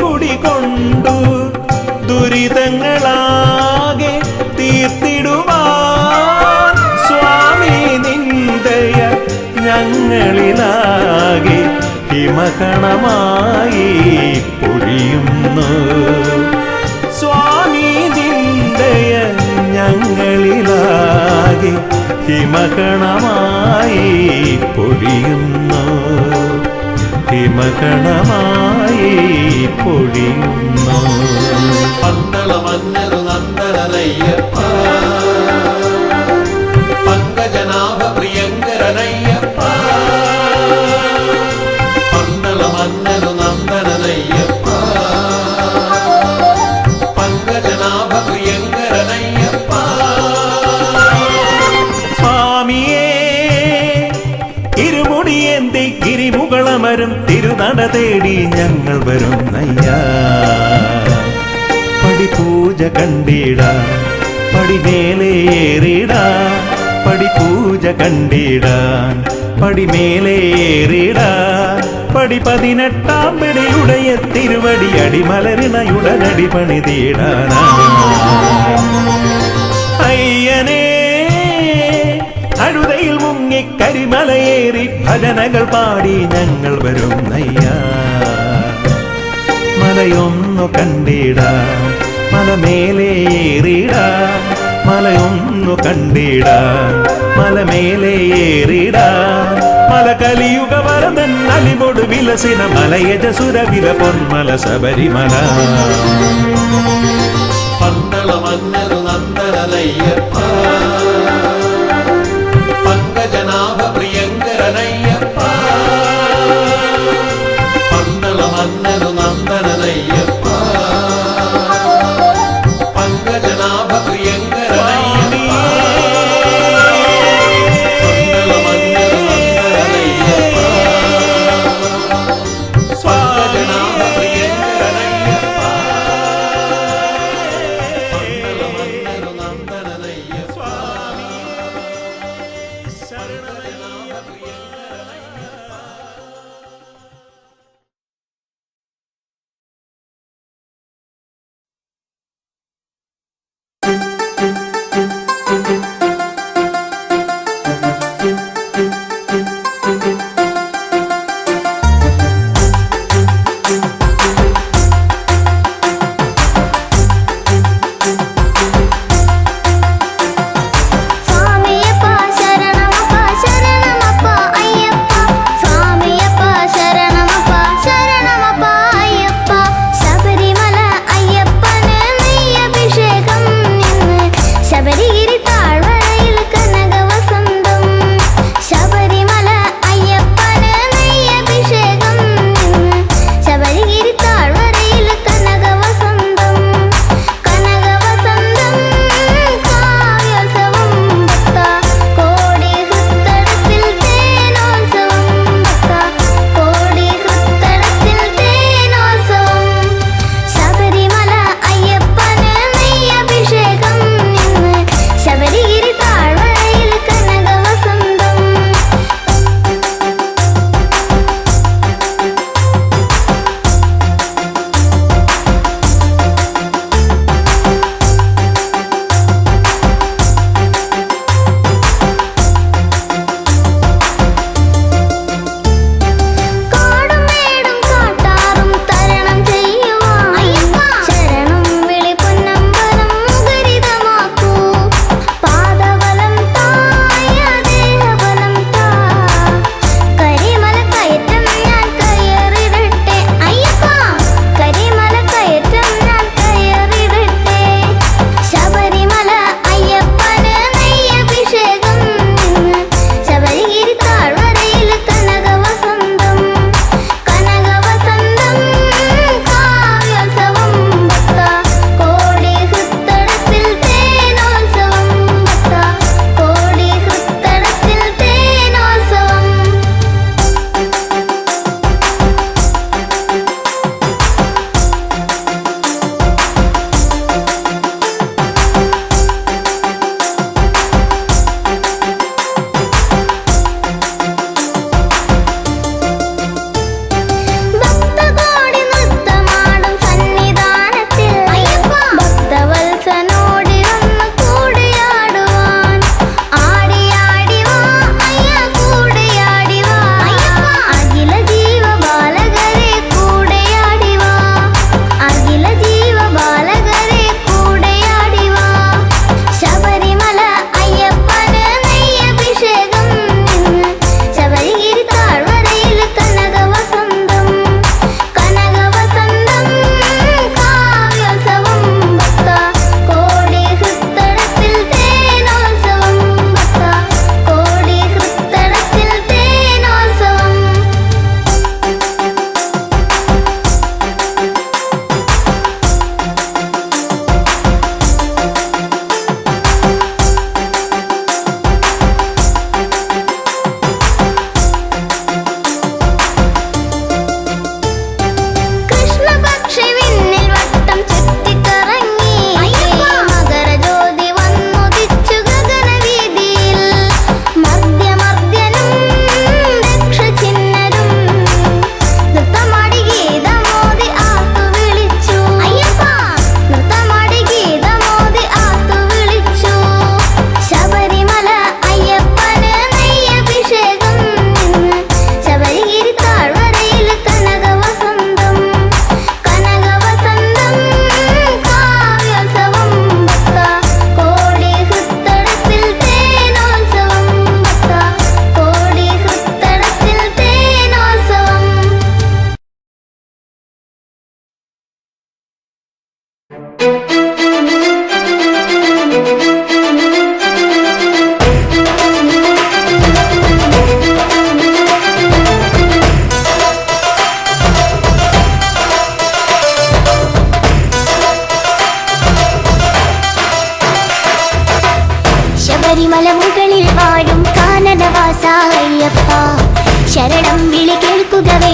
കുടികൊണ്ടു ദുരിതങ്ങളാകെ തീർത്തിടുവാൻ. സ്വാമി നിന്ദയ ഞങ്ങളിലാകെ ഹിമകണമായി പൊഴിയുന്നു. സ്വാമി നിന്ദയ ഞങ്ങളിലാകെ ഹിമകണമായി പൊഴിയുന്നു. ഹിമകണമായി പൊഴിയുന്നു. പന്തള മന്നരു നന്ദനയ്യപ്പ പങ്കജനാഭ പ്രിയങ്കരനയ്യപ്പ പന്തള മന്നരു നന്ദനയ്യപ്പ പങ്കജനാഭ പ്രിയങ്കരനയ്യപ്പ. സ്വാമിയേ ഇരുമുടിയേന്തി ഗിരിമുകളമരും തിരുനട തേടി ഞങ്ങൾ വരും നയ്യാ. പടിപൂജ കണ്ടിട പടിമേലേറിട പടിപൂജ കണ്ടിടാൻ പടിമേലേറിട പടി 18 പടിയുടയ തിരുവടി അടിമലരിണയുടനടി പണിതീടാനാ. അയ്യനേ അഴുതയിൽ മുങ്ങി കരിമലയേറി ഭജനകൾ പാടി ഞങ്ങൾ വരും നയ്യാ. മലയൊന്നു കണ്ടിടാൻ മലമേലേറിടാൻ മലയൊന്നു കണ്ടിടാൻ മലമേലേറിടാൻ. മല കലിയുഗ വരദൻ അലിവോട് വിലസിന മലയജസുര വില പൊന്മല ശബരിമല. പന്തള മന്നരു നന്ദനയ്യപ്പ പങ്കജനാഭ പ്രിയങ്കരനയ്യപ്പ പന്തള മന്നരു നന്ദനയ്യപ്പ പങ്കജനാഭ പ്രിയങ്കരനയ്യപ്പ പന്തള മന്നരു നന്ദനയ്യപ്പ പങ്കജനാഭ പ്രിയങ്കരനയ്യപ്പ പന്തള മന്നരു നന്ദനയ്യപ്പ.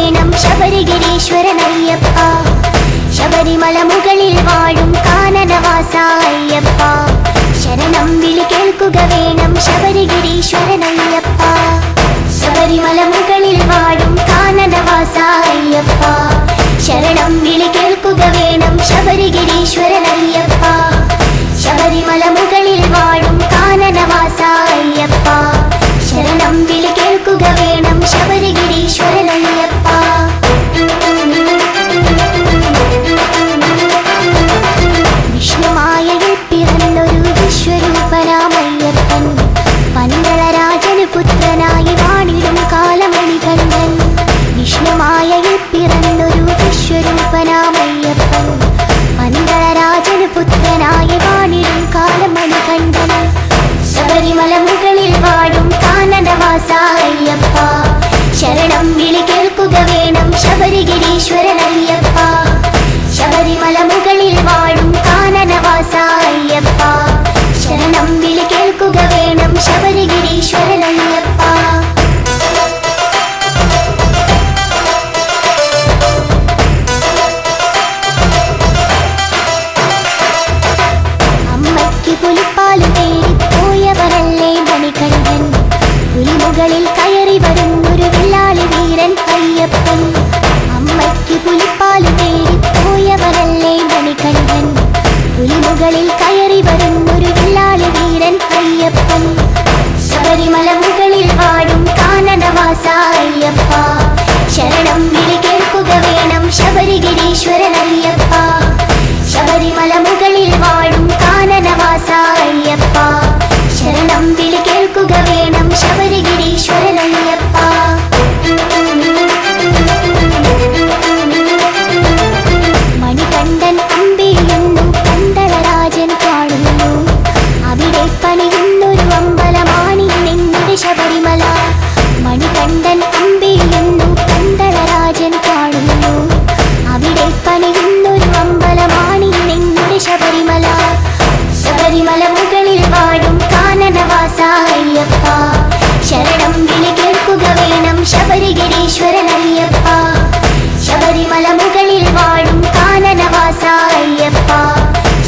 വേണം ശബരിഗിരീശ്വരനയ്യപ്പ. ശബരിമല മുകളിൽ വാഴും കാനനവാസ അയ്യപ്പ. ശരണം വിളി കേൾക്കുക വേണം ശബരിഗിരീശ്വരനയ്യപ്പ. ശബരിമല മുകളിൽ വാഴും കാനനവാസ അയ്യപ്പ. ശരണം വിളി കേൾക്കുക വേണം ശബരിഗിരീശ്വരനയ്യപ്പ. ശബരിമല മുകളിൽ വാഴും കാനനവാസ അയ്യപ്പ. ശരണം വിളി കേൾക്കുക വേണം ശബരിഗിരീശ്വരനയ്യപ്പ. വിഷ്ണുമായയിൽ പിറന്നൊരു വിശ്വരൂപനാമയ്യപ്പൻ. പന്തളരാജന് പുത്രനായി വാണിടും കാലമണികണ്ഠൻ. വിഷ്ണുമായയിൽ പിറന്നൊരു വിശ്വരൂപനാമയ്യപ്പൻ. പന്തളരാജന് പുത്രനായി വാണിടും കാലമണികണ്ഠൻ. ശബരിമല മുകളിൽ വാഴും കാനനവാസ അയ്യപ്പ. ശരണം വിളി കേൾക്കുക വേണം ശബരിഗിരീശ്വരനയ്യപ്പ. ശബരിമല മുകളിൽ വാഴും കാനനവാസ അയ്യപ്പ. ശരണം വിളി കേൾക്കുക വേണം ശബരിഗിരീശ്വരനയ്യപ്പ. അമ്മയ്ക്ക് പുലിപ്പാല് തേടി പോയവരല്ലേ മണികണ്ഠൻ. പുലിമുകളിൽ കയറി വരുന്നൊരു വില്ലാളി വീരൻ അയ്യപ്പൻ. അമ്മയ്ക്ക് പുലിപ്പാല് തേടി പോയവരല്ലേ മണികണ്ഠൻ. പുലിമുകളിൽ കയറി വരുന്നൊരു വില്ലാളി വീരൻ അയ്യപ്പൻ. ശബരിമല മുകളിൽ വാഴും കാനനവാസ അയ്യപ്പ. ശരണം വിളി കേൾക്കുക വേണം ശബരിഗിരീശ്വരനയ്യപ്പ. ശബരിമല മുകളിൽ വാഴും കാനനവാസ അയ്യപ്പ. ശരണം വിളി കേൾക്കുക വേണം ശബരിഗിരീശ്വരനയ്യപ്പ. മണികണ്ഠൻ അമ്പെയ്യുന്നു പന്തളരാജൻ കാണുന്നു. അവിടെ പണിയുന്നൊരു അമ്പലമാണി നിങ്ങളുടെ ശബരിമല. മണികണ്ഠൻ അമ്പെയ്യുന്നു പന്തളരാജൻ കാണുന്നു. അവിടെ പണിയുന്നൊരു അമ്പലമാണി നിങ്ങളുടെ ശബരിമല. ശബരിമല മുകളിൽ വാഴും കാനനവാസ അയ്യപ്പ. ശരണം വിളി കേൾക്കുക വേണം ശബരിഗിരീശ്വരനയ്യപ്പ. ശബരിമല മുകളിൽ വാഴും കാനനവാസ അയ്യപ്പ.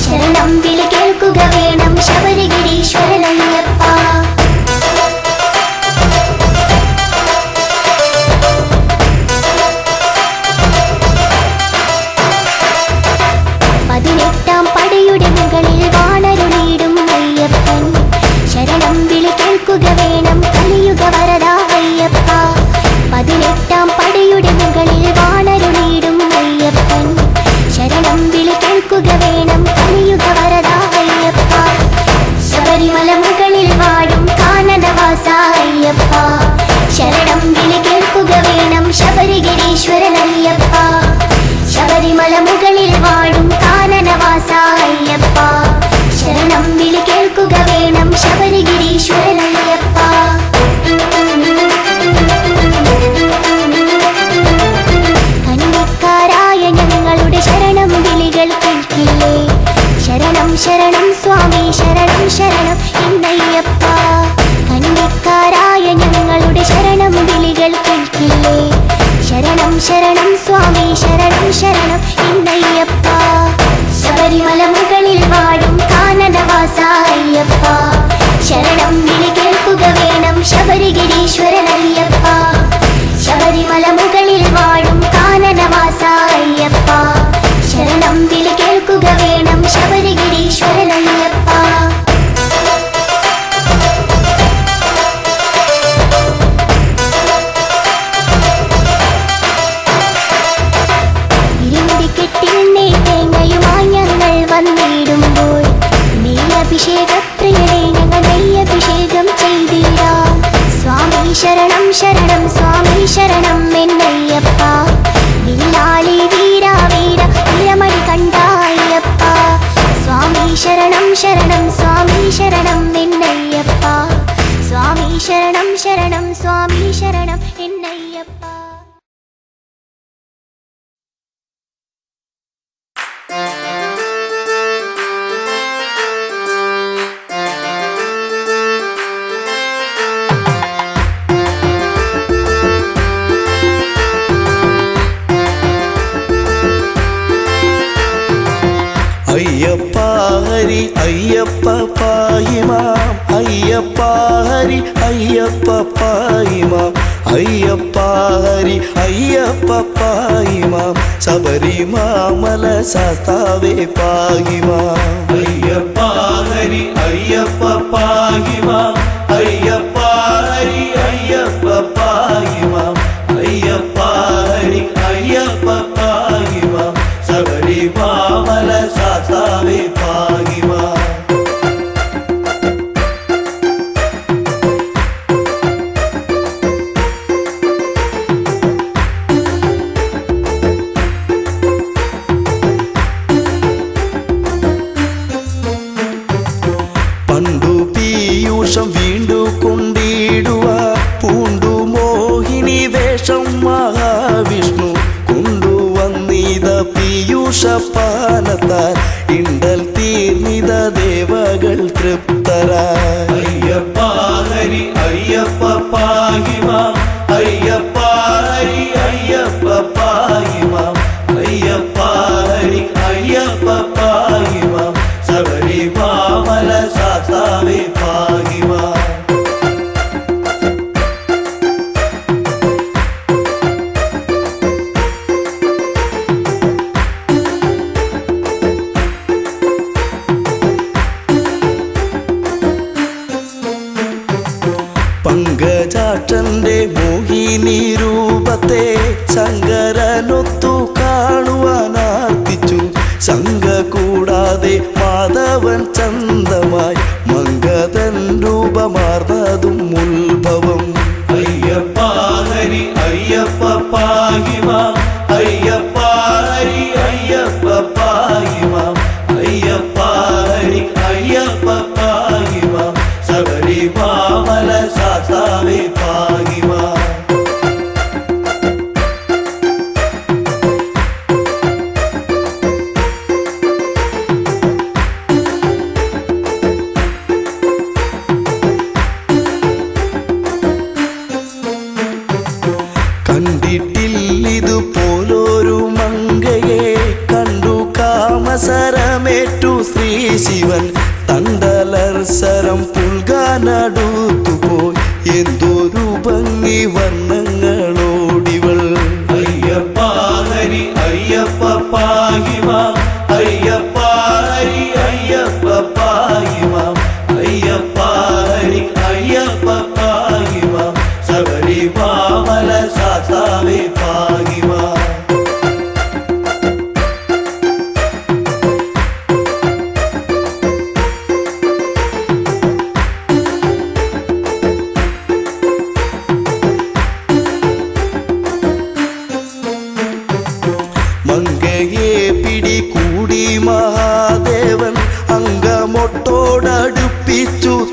ശരണം വിളി കേൾക്കുക വേണം ശബരിഗിരീശ്വരനയ്യപ്പ. പതിനെട്ടാം പടയുടെ മുകളിൽ വാണരുളിയിടും അയ്യപ്പൻ. ശരണം വിളി കേൾക്കുക വേണം കലിയുഗ വരദ അയ്യപ്പ. പതിനെട്ടാം പടയുടെ മുകളിൽ വാണരുളിയിടും അയ്യപ്പൻ. ശരണം വിളി കേൾക്കുക വേണം കലിയുഗ വരദ അയ്യപ്പ. ശബരിമല മുകളിൽ വാഴും കാനനവാസ അയ്യപ്പ. ശരണം വിളി കേൾക്കുക വേണം ശബരിഗിരീശ്വരനയ്യപ്പ. ശബരിമല മുകളിൽ വാഴും കാനനവാസ അയ്യപ്പ. ശരണം വിളി കേൾക്കുക വേണം ശബരിഗിരീശ്വരനയ്യപ്പ. കന്നിക്കാരായ ഞങ്ങളുടെ ശരണം വിളികൾ കേൾക്കില്ലേ. ശരണം ശരണം സ്വാമി ശരണം ശരണം എന്നയ്യപ്പ. കന്നിക്കാരായ ഞങ്ങളുടെ ശരണം വിളികൾ കേൾക്കില്ലേ. ശരണം ശരണം സ്വാമി ശരണം ശരണം എന്നയ്യപ്പ. ശബരിമല മുകളിൽ വാഴും കാനനവാസ അയ്യപ്പ. ശരണം വിളി കേൾക്കുക വേണം ശബരിഗിരീശ്വരനയ്യപ്പ. ശബരിമല മുകളിൽ വാഴും കാനനവാസ അയ്യപ്പ. ശരണം വിളി കേൾക്കുക വേണം ശബരിഗിരീശ്വരനയ്യപ്പ. ഇരുമുടിക്കെട്ടിൽ നെയ്തേങ്ങയുമായി ഞങ്ങൾ വന്നിടുമ്പോൾ നെയ്യഭിഷേകപ്രിയരെ ഞങ്ങൾ നെയ്യഭിഷേകം ചെയ്തിടാം. സ്വാമി ഹരി അയ്യപ്പ പാഹിമാം അയ്യപ്പ ഹരി അയ്യപ്പ പാഹിമാം അയ്യപ്പ ഹരി അയ്യപ്പ പാഹിമാം ശബരിമാമല ശാസ്താവേ പാഹിമാം അയ്യപ്പ ഹരി അയ്യപ്പ പാഹിമാം അയ്യപ്പ ഹരി അയ്യപ്പ പാഹിമാം അയ്യപ്പ ഹരി അയ്യപ്പ പാഹിമാം ശബരിമാമല ശാസ്താവേ പാഹിമാം പണ്ടു പീയൂഷം വീണ്ടു കൊണ്ടിടുക പൂണ്ടു മോഹിനി വേഷം മഹാവിഷ്ണു കൊണ്ടുവന്നിത പീയൂഷ പാനത്താൽ ഇണ്ടൽ തീർന്നിത ദേവകൾ തൃപ്തരായി അയ്യപ്പ ഹരി അയ്യപ്പ പാഹിമാം അയ്യപ്പ ഹരി അയ്യപ്പ പാഹിമാം അയ്യപ്പ ഹരി അയ്യപ്പ പാഹിമാം ശബരിമാമല ശാസ്താവേ പാഹിമാം പങ്കജാക്ഷന്റെ മോഹിനി രൂപത്തെ ശങ്കരനൊത്തു കാണുവാനാർത്തിച്ചു ശങ്ക കൂടാതെ മാധവൻ ചന്തമായി മംഗതൻ രൂപമാർന്നതും ഉത്ഭവം അയ്യപ്പ ഹരി അയ്യപ്പ പാഹിമാം അയ്യപ്പ ഹരി അയ്യപ്പ പാഹിമാം അയ്യപ്പ ഹരി അയ്യപ്പ പാഹിമാം ശബരിമാമല ശാസ്താവേ പാഹിമാം കണ്ടിട്ടില്ലിതുപോലൊരു മങ്കയെ കണ്ടു കാമസരമേറ്റു ശ്രീ ശിവൻ തണ്ടലർസരം പുൽകാനടുത്തുപോയി എന്തൊരു ഭംഗി വർണ്ണങ്ങളോടിവൾ അയ്യപ്പ ഹരി അയ്യപ്പ പാഹിമാം അയ്യപ്പ ഹരി അയ്യപ്പ പാഹിമാം അയ്യപ്പ ഹരി അയ്യപ്പ പാഹിമാം ശബരിമാമല ശാസ്താവേ പാഹിമാം മങ്കയെ പിടികൂടി മഹാദേവൻ അങ്കമൊട്ടോടടുപ്പിച്ചു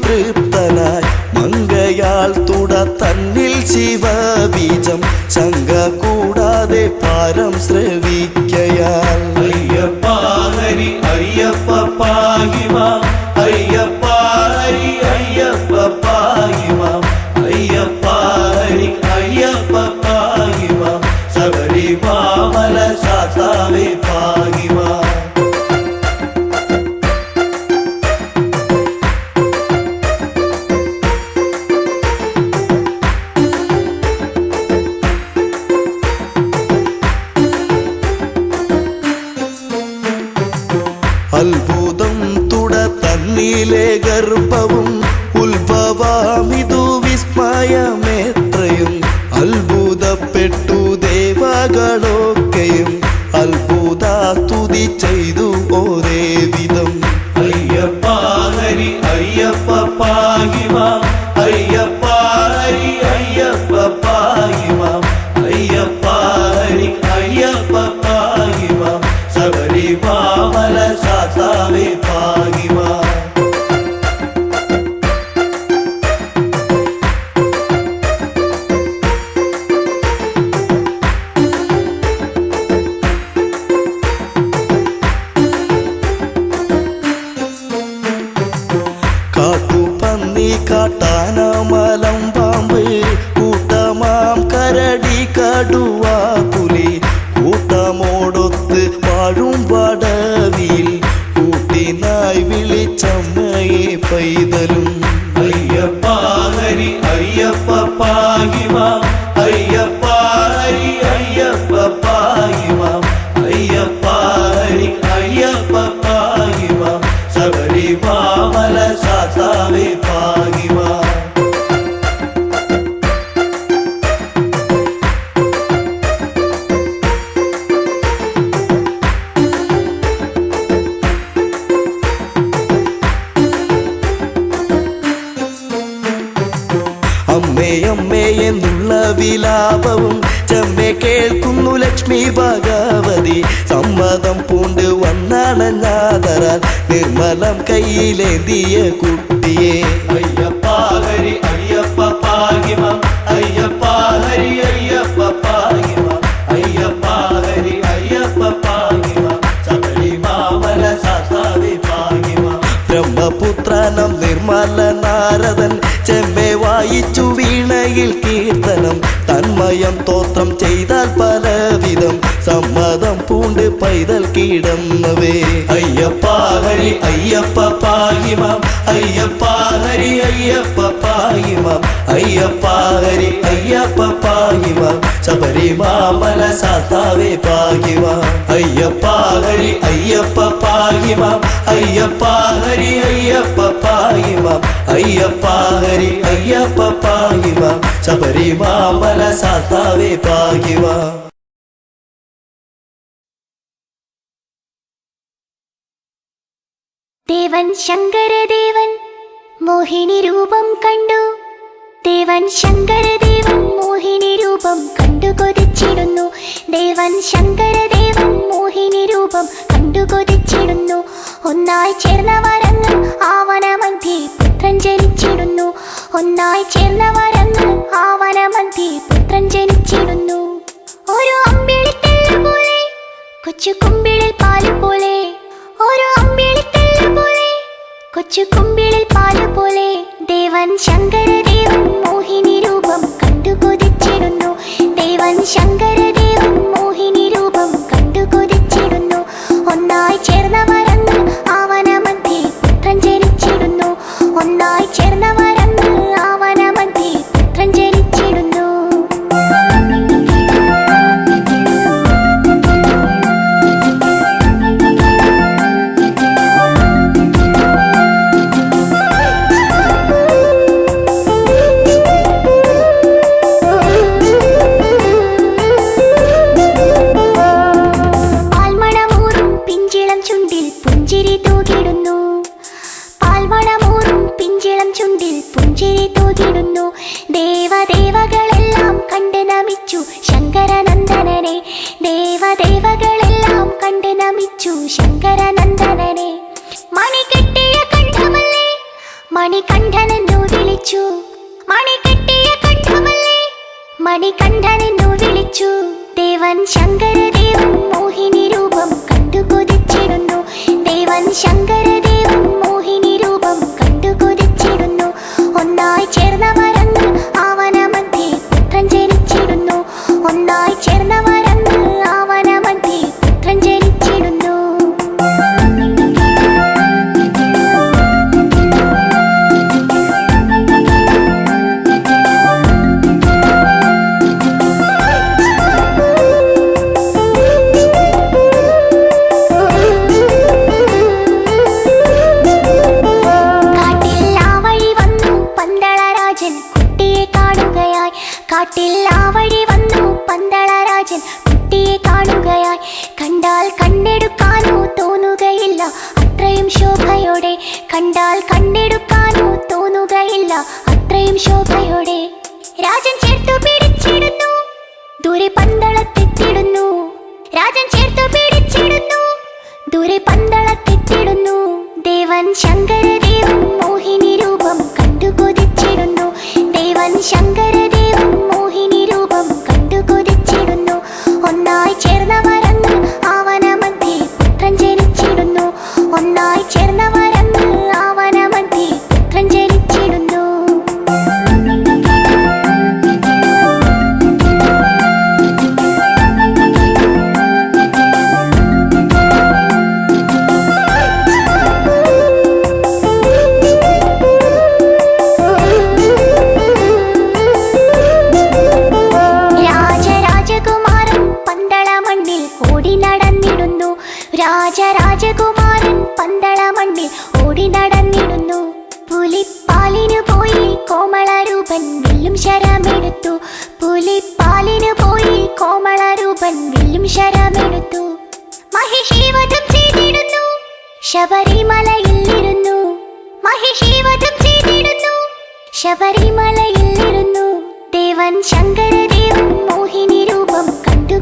തൃപ്തനായി മങ്കയാൽ തുട തന്നിൽ ശിവബീജം ശങ്ക കൂടാതെ പാരം ശ്രവിക്കയാൽ അയ്യപ്പ ഹരി അയ്യപ്പ പാഹിമാം അയ്യപ്പ ഹരി അയ്യപ്പ പാഹിമാം അയ്യപ്പ ഹരി അയ്യപ്പ പാഹിമാം ശബരിമാമല ശാസ്താവേ പാഹിമാം അത്ഭുതം തുട തന്നിലെ ഗർഭവും ഉത്ഭവാമിതു വിസ്മയമേത്രയും അത്ഭുതപ്പെട്ടു ദേവകളൊക്കെയും അത്ഭുതാസ്തുതി ചെയ്തു ഒരേ വിധം അയ്യപ്പ ഹരി അയ്യപ്പ പാഹിമാം അയ്യപ്പ ഹരി അയ്യപ്പ പാഹിമാം അയ്യപ്പ ഹരി അയ്യപ്പ പാഹിമാം ശബരിമാമല ശാസ്താവേ പാഹിമാം കാട്ടുപന്നി കാട്ടാന മലം പാമ്പ് കൂട്ടമാം കരടി കടുവ പുലി കൂട്ടമോടൊത്ത് വാഴും വടവിൽ കൂട്ടിനായി കേൾക്കുന്നു ലക്ഷ്മി ഭഗവതി സമ്മതം പൂണ്ട് വന്നണഞ്ഞാതരാൽ നിർമ്മലം കയ്യിലേന്തിയ കുട്ടിയെ അയ്യപ്പ ഹരി അയ്യപ്പ പാഹിമം അയ്യപ്പ ഹരി അയ്യപ്പ പാഹിമം അയ്യപ്പ ഹരി അയ്യപ്പ പാഹിമം ശബരിമാമല ശാസ്താവി പാഹിമം ബ്രഹ്മപുത്രനം നിർമ്മല നാരദൻ ചെമ്മെ വായിച്ചു വീണയിൽ കീർത്തനം തന്മയം തോത്രം ചെയ്താൽ പലവിധം സമ്മതം പൂണ്ട് പൈതൽ കീടന്നവേ അയ്യപ്പ ഹരി അയ്യപ്പ പാഹിമം അയ്യപ്പ ഹരി അയ്യപ്പ പാഹിമം അയ്യപ്പ ഹരി അയ്യപ്പ പാഹിമം ശബരിമാമല ശാസ്താവേ പാഹിമം അയ്യപ്പ ഹരി അയ്യപ്പ പാഹിമം അയ്യപ്പ ഹരി അയ്യപ്പ പാഹിമം അയ്യപ്പ ഹരി അയ്യപ്പ പാഹിമം ശബരിമാമല ശാസ്താവേ പാഹിമം ദേവൻ ശങ്കരദേവൻ മോഹിനി രൂപം കണ്ടു ദേവൻ ശങ്കരദേവൻ മോഹിനി രൂപം കണ്ടു കൊതിച്ചിടുന്നു ദേവൻ ശങ്കരദേവൻ മോഹിനി രൂപം കണ്ടു കൊതിച്ചിടുന്നു ഒന്നായി ചേർന്ന വരങ്ങൾ ആവനമധ്യേ പുത്രൻ ജനിച്ചിടുന്നു ഒന്നായി ചേർന്ന വരങ്ങൾ ആവനമധ്യേ പുത്രൻ ജനിച്ചിടുന്നു ഒരു അമ്പിളിത്തല്ല് പോലെ കൊച്ചു കുമ്പിളിൽ പാല് പോലെ ഒരു അമ്പിളിത്തല്ല് പോലെ കൊച്ചു കുമ്പിളിൽ പാല് പോലെ ദേവൻ ശങ്കരദേവൻ മോഹിനി രൂപം കണ്ടു കൊതിച്ചിടുന്നു ദേവൻ ശങ്കരദേവൻ മോഹിനി രൂപം കണ്ടു കൊതിച്ചിടുന്നു ഒന്നായി ചേർന്ന വരങ്ങൾ ആവനമധ്യേ പുത്രൻ ജനിച്ചിടുന്നു ഒന്നായി ചേർന്ന വരങ്ങൾ ആവനമധ്യേ പുത്രൻ ജനിച്ചിടുന്നു പാൽമണമൂറും പിഞ്ചിളം ചുണ്ടിൽ പുഞ്ചിരി തൂകിടുന്നു പാൽമണമൂറും പിഞ്ചിളം ചുണ്ടിൽ പുഞ്ചിരി തൂകിടുന്നു ദേവദേവകളെല്ലാം കണ്ട് നമിച്ചു ശങ്കരനന്ദനനെ ദേവദേവകളെല്ലാം കണ്ട് നമിച്ചു ശങ്കരനന്ദനനെ മണി കെട്ടിയ കണ്ഠമല്ലേ മണികണ്ഠനെന്നു വിളിച്ചു മണി കെട്ടിയ കണ്ഠമല്ലേ മണികണ്ഠനെന്നു വിളിച്ചു ദേവൻ ശങ്കരദേവൻ മോഹിനി രൂപം കണ്ടു കൊതിച്ചിടുന്നു ദേവൻ ശങ്കരദേവൻ മോഹിനി രൂപം കണ്ടു കൊതിച്ചിടുന്നു ഒന്നായി ചേർന്ന വരങ്ങൾ ആവനമധ്യേ പുത്രൻ ജനിച്ചിടുന്നു ഒന്നായി ചേർന്ന വരങ്ങൾ ആവനമധ്യേ പുത്രൻ ജനിച്ചിടുന്നു കാട്ടിൽ ആ വഴി വന്നു പന്തളരാജൻ കുട്ടിയെ കാണുകയായി കണ്ടാൽ കണ്ടെടുക്കാനോ തോന്നുകയില്ല അത്രയും ശോഭയോടെ കണ്ടാൽ കണ്ടെടുക്കാനോ തോന്നുകയില്ല അത്രയും ശോഭയോടെ രാജൻ ചേർത്തു പിടിച്ചിടുന്നു ദൂരെ പന്തളത്തെത്തിടുന്നു രാജൻ ചേർത്തു പിടിച്ചിടുന്നു ദൂരെ പന്തളത്തെത്തിടുന്നു ദേവൻ ശങ്കരദേവൻ മോഹിനി രൂപം കണ്ടു കൊതിച്ചിടുന്നു ദേവൻ ശങ്കരദേവൻ മോഹിനി രൂപം കണ്ടു കൊതിച്ചിടുന്നു ഒന്നായി ചേർന്ന വരങ്ങൾ ആവനമധ്യേ പുത്രൻ ജനിച്ചിടുന്നു ഒന്നായി ചേർന്ന വരങ്ങൾ ആവനമധ്യേ പുത്രൻ ജനിച്ചിടുന്നു രാജരാജകുമാരൻ പന്തള മണ്ണിൽ ഓടി നടന്നിടുന്നു പുലിപ്പാലിനു പോയി കോമളരൂപൻ വില്ലും ശരമെടുത്തു പുലിപ്പാലിനു പോയി കോമളരൂപൻ വില്ലും ശരമെടുത്തു മഹിഷീവധം ചെയ്തിടുന്നു ശബരിമലയിലിരുന്നു മഹിഷീവധം ചെയ്തിടുന്നു ശബരിമലയിലിരുന്നു ദേവൻ ശങ്കരദേവൻ മോഹിനി രൂപം കണ്ടു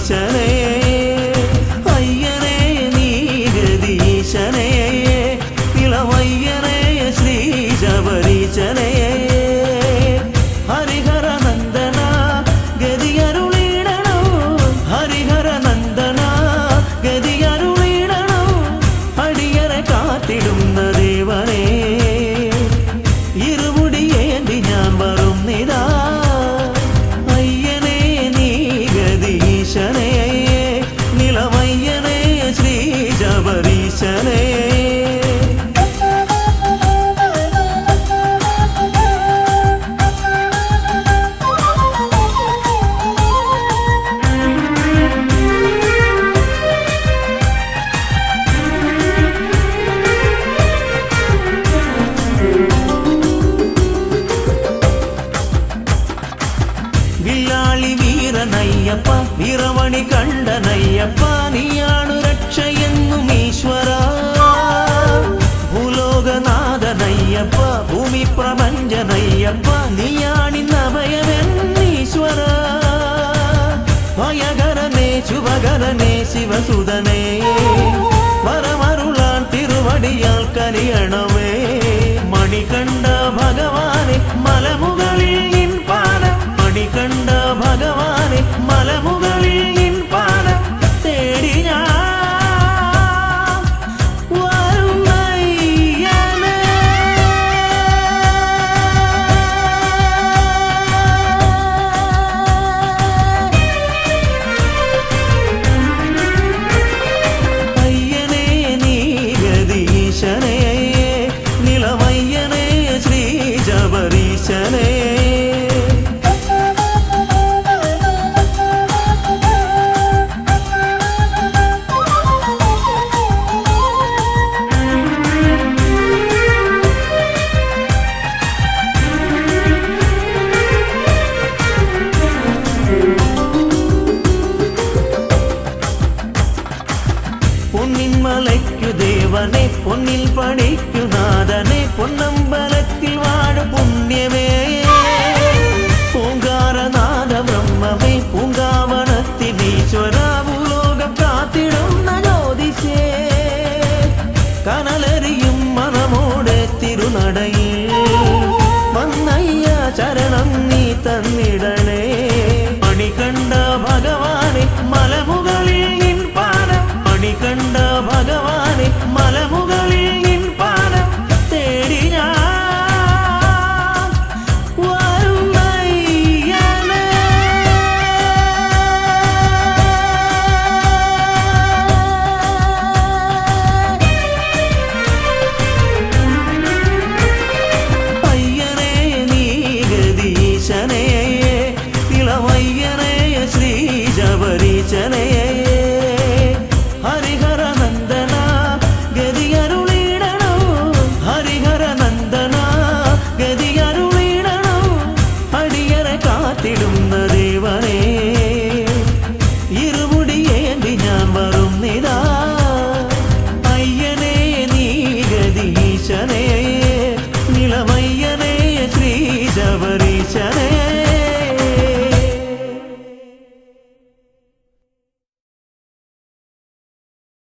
ശബരീശനേ അയ്യനേ നീ ഗതീശനേ ഇളവയ്യനേ ശ്രീ ശബരീശനേ ഹരിഹര നന്ദന ഗതിയരുളിടണോ ഹരിഹര നന്ദന ഗതിയരുളിടണോ അടിയറെ കാത്തിടുന്ന ദേവനേ ഇരുമുടിയേന്തി ഞാൻ വരും നിതാ അയ്യനേ നീ ഗതീശനേ നിലവയ്യനേ ശ്രീ ശബരീശനേ വില്ലാളി വീരനയ്യപ്പ വീരമണി കണ്ടനയ്യപ്പ നീയാണു രക്ഷയെന്നും ഈശ്വര ഭൂലോകനാഥനയ്യപ്പ ഭൂമി പ്രപഞ്ചനയ്യപ്പ നീയാണിന്നഭയമെന്നീശ്വര ഭയകരനേ ശുഭകരനേ ശിവസുതനേ വരമരുളാൻ തിരുവടിയാൽ കനിയണമേ മണികണ്ഠ ഭഗവാനെ മലമുകളിൽ നിൻ പാദം മണികണ്ഠ ഭഗവാനെ മലമുകളിൽ നിൻ പാദം തേടി ഞാൻ വരുന്നയ്യനേ. അയ്യനേ നീ ഗതീശനേ നിലവയ്യനേ ശ്രീ ശബരീശനേ പൊന്നിൻ മലയ്ക്കു ദേവനെ പൊന്നിൽ പണിക്കു നാഥനെ പൊന്നമ്പലത്തിൽ വാഴു പുണ്യമേ പൂങ്കാരനാഥ ബ്രഹ്മമേ പൂങ്കാവനത്തിനീശ്വര ഭൂലോകം കാത്തിടുന്ന ജ്യോതിഷേ കനലരിയും മനമോടെ തിരുനടയിൽ വന്നയ്യ ചരണം നീ തന്നിടണേ മണികണ്ഠ ഭഗവാനെ മലമുകളിൽ നിൻ പാദം മണികണ്ഠ ഭഗവാനെ മലമുകളിൽ നിൻ പാദം തേടി ഞാൻ വരുന്നയ്യനേ. അയ്യനേ നീ ഗതീശനേ ഇളവയ്യനേ ശ്രീ ശബരീശനേ ഹരിഹര നന്ദന ഗതിയരുളിടണോ ഹരിഹര നന്ദന ഗതിയരുളിടണോ അടിയറെ കാത്തിടുന്ന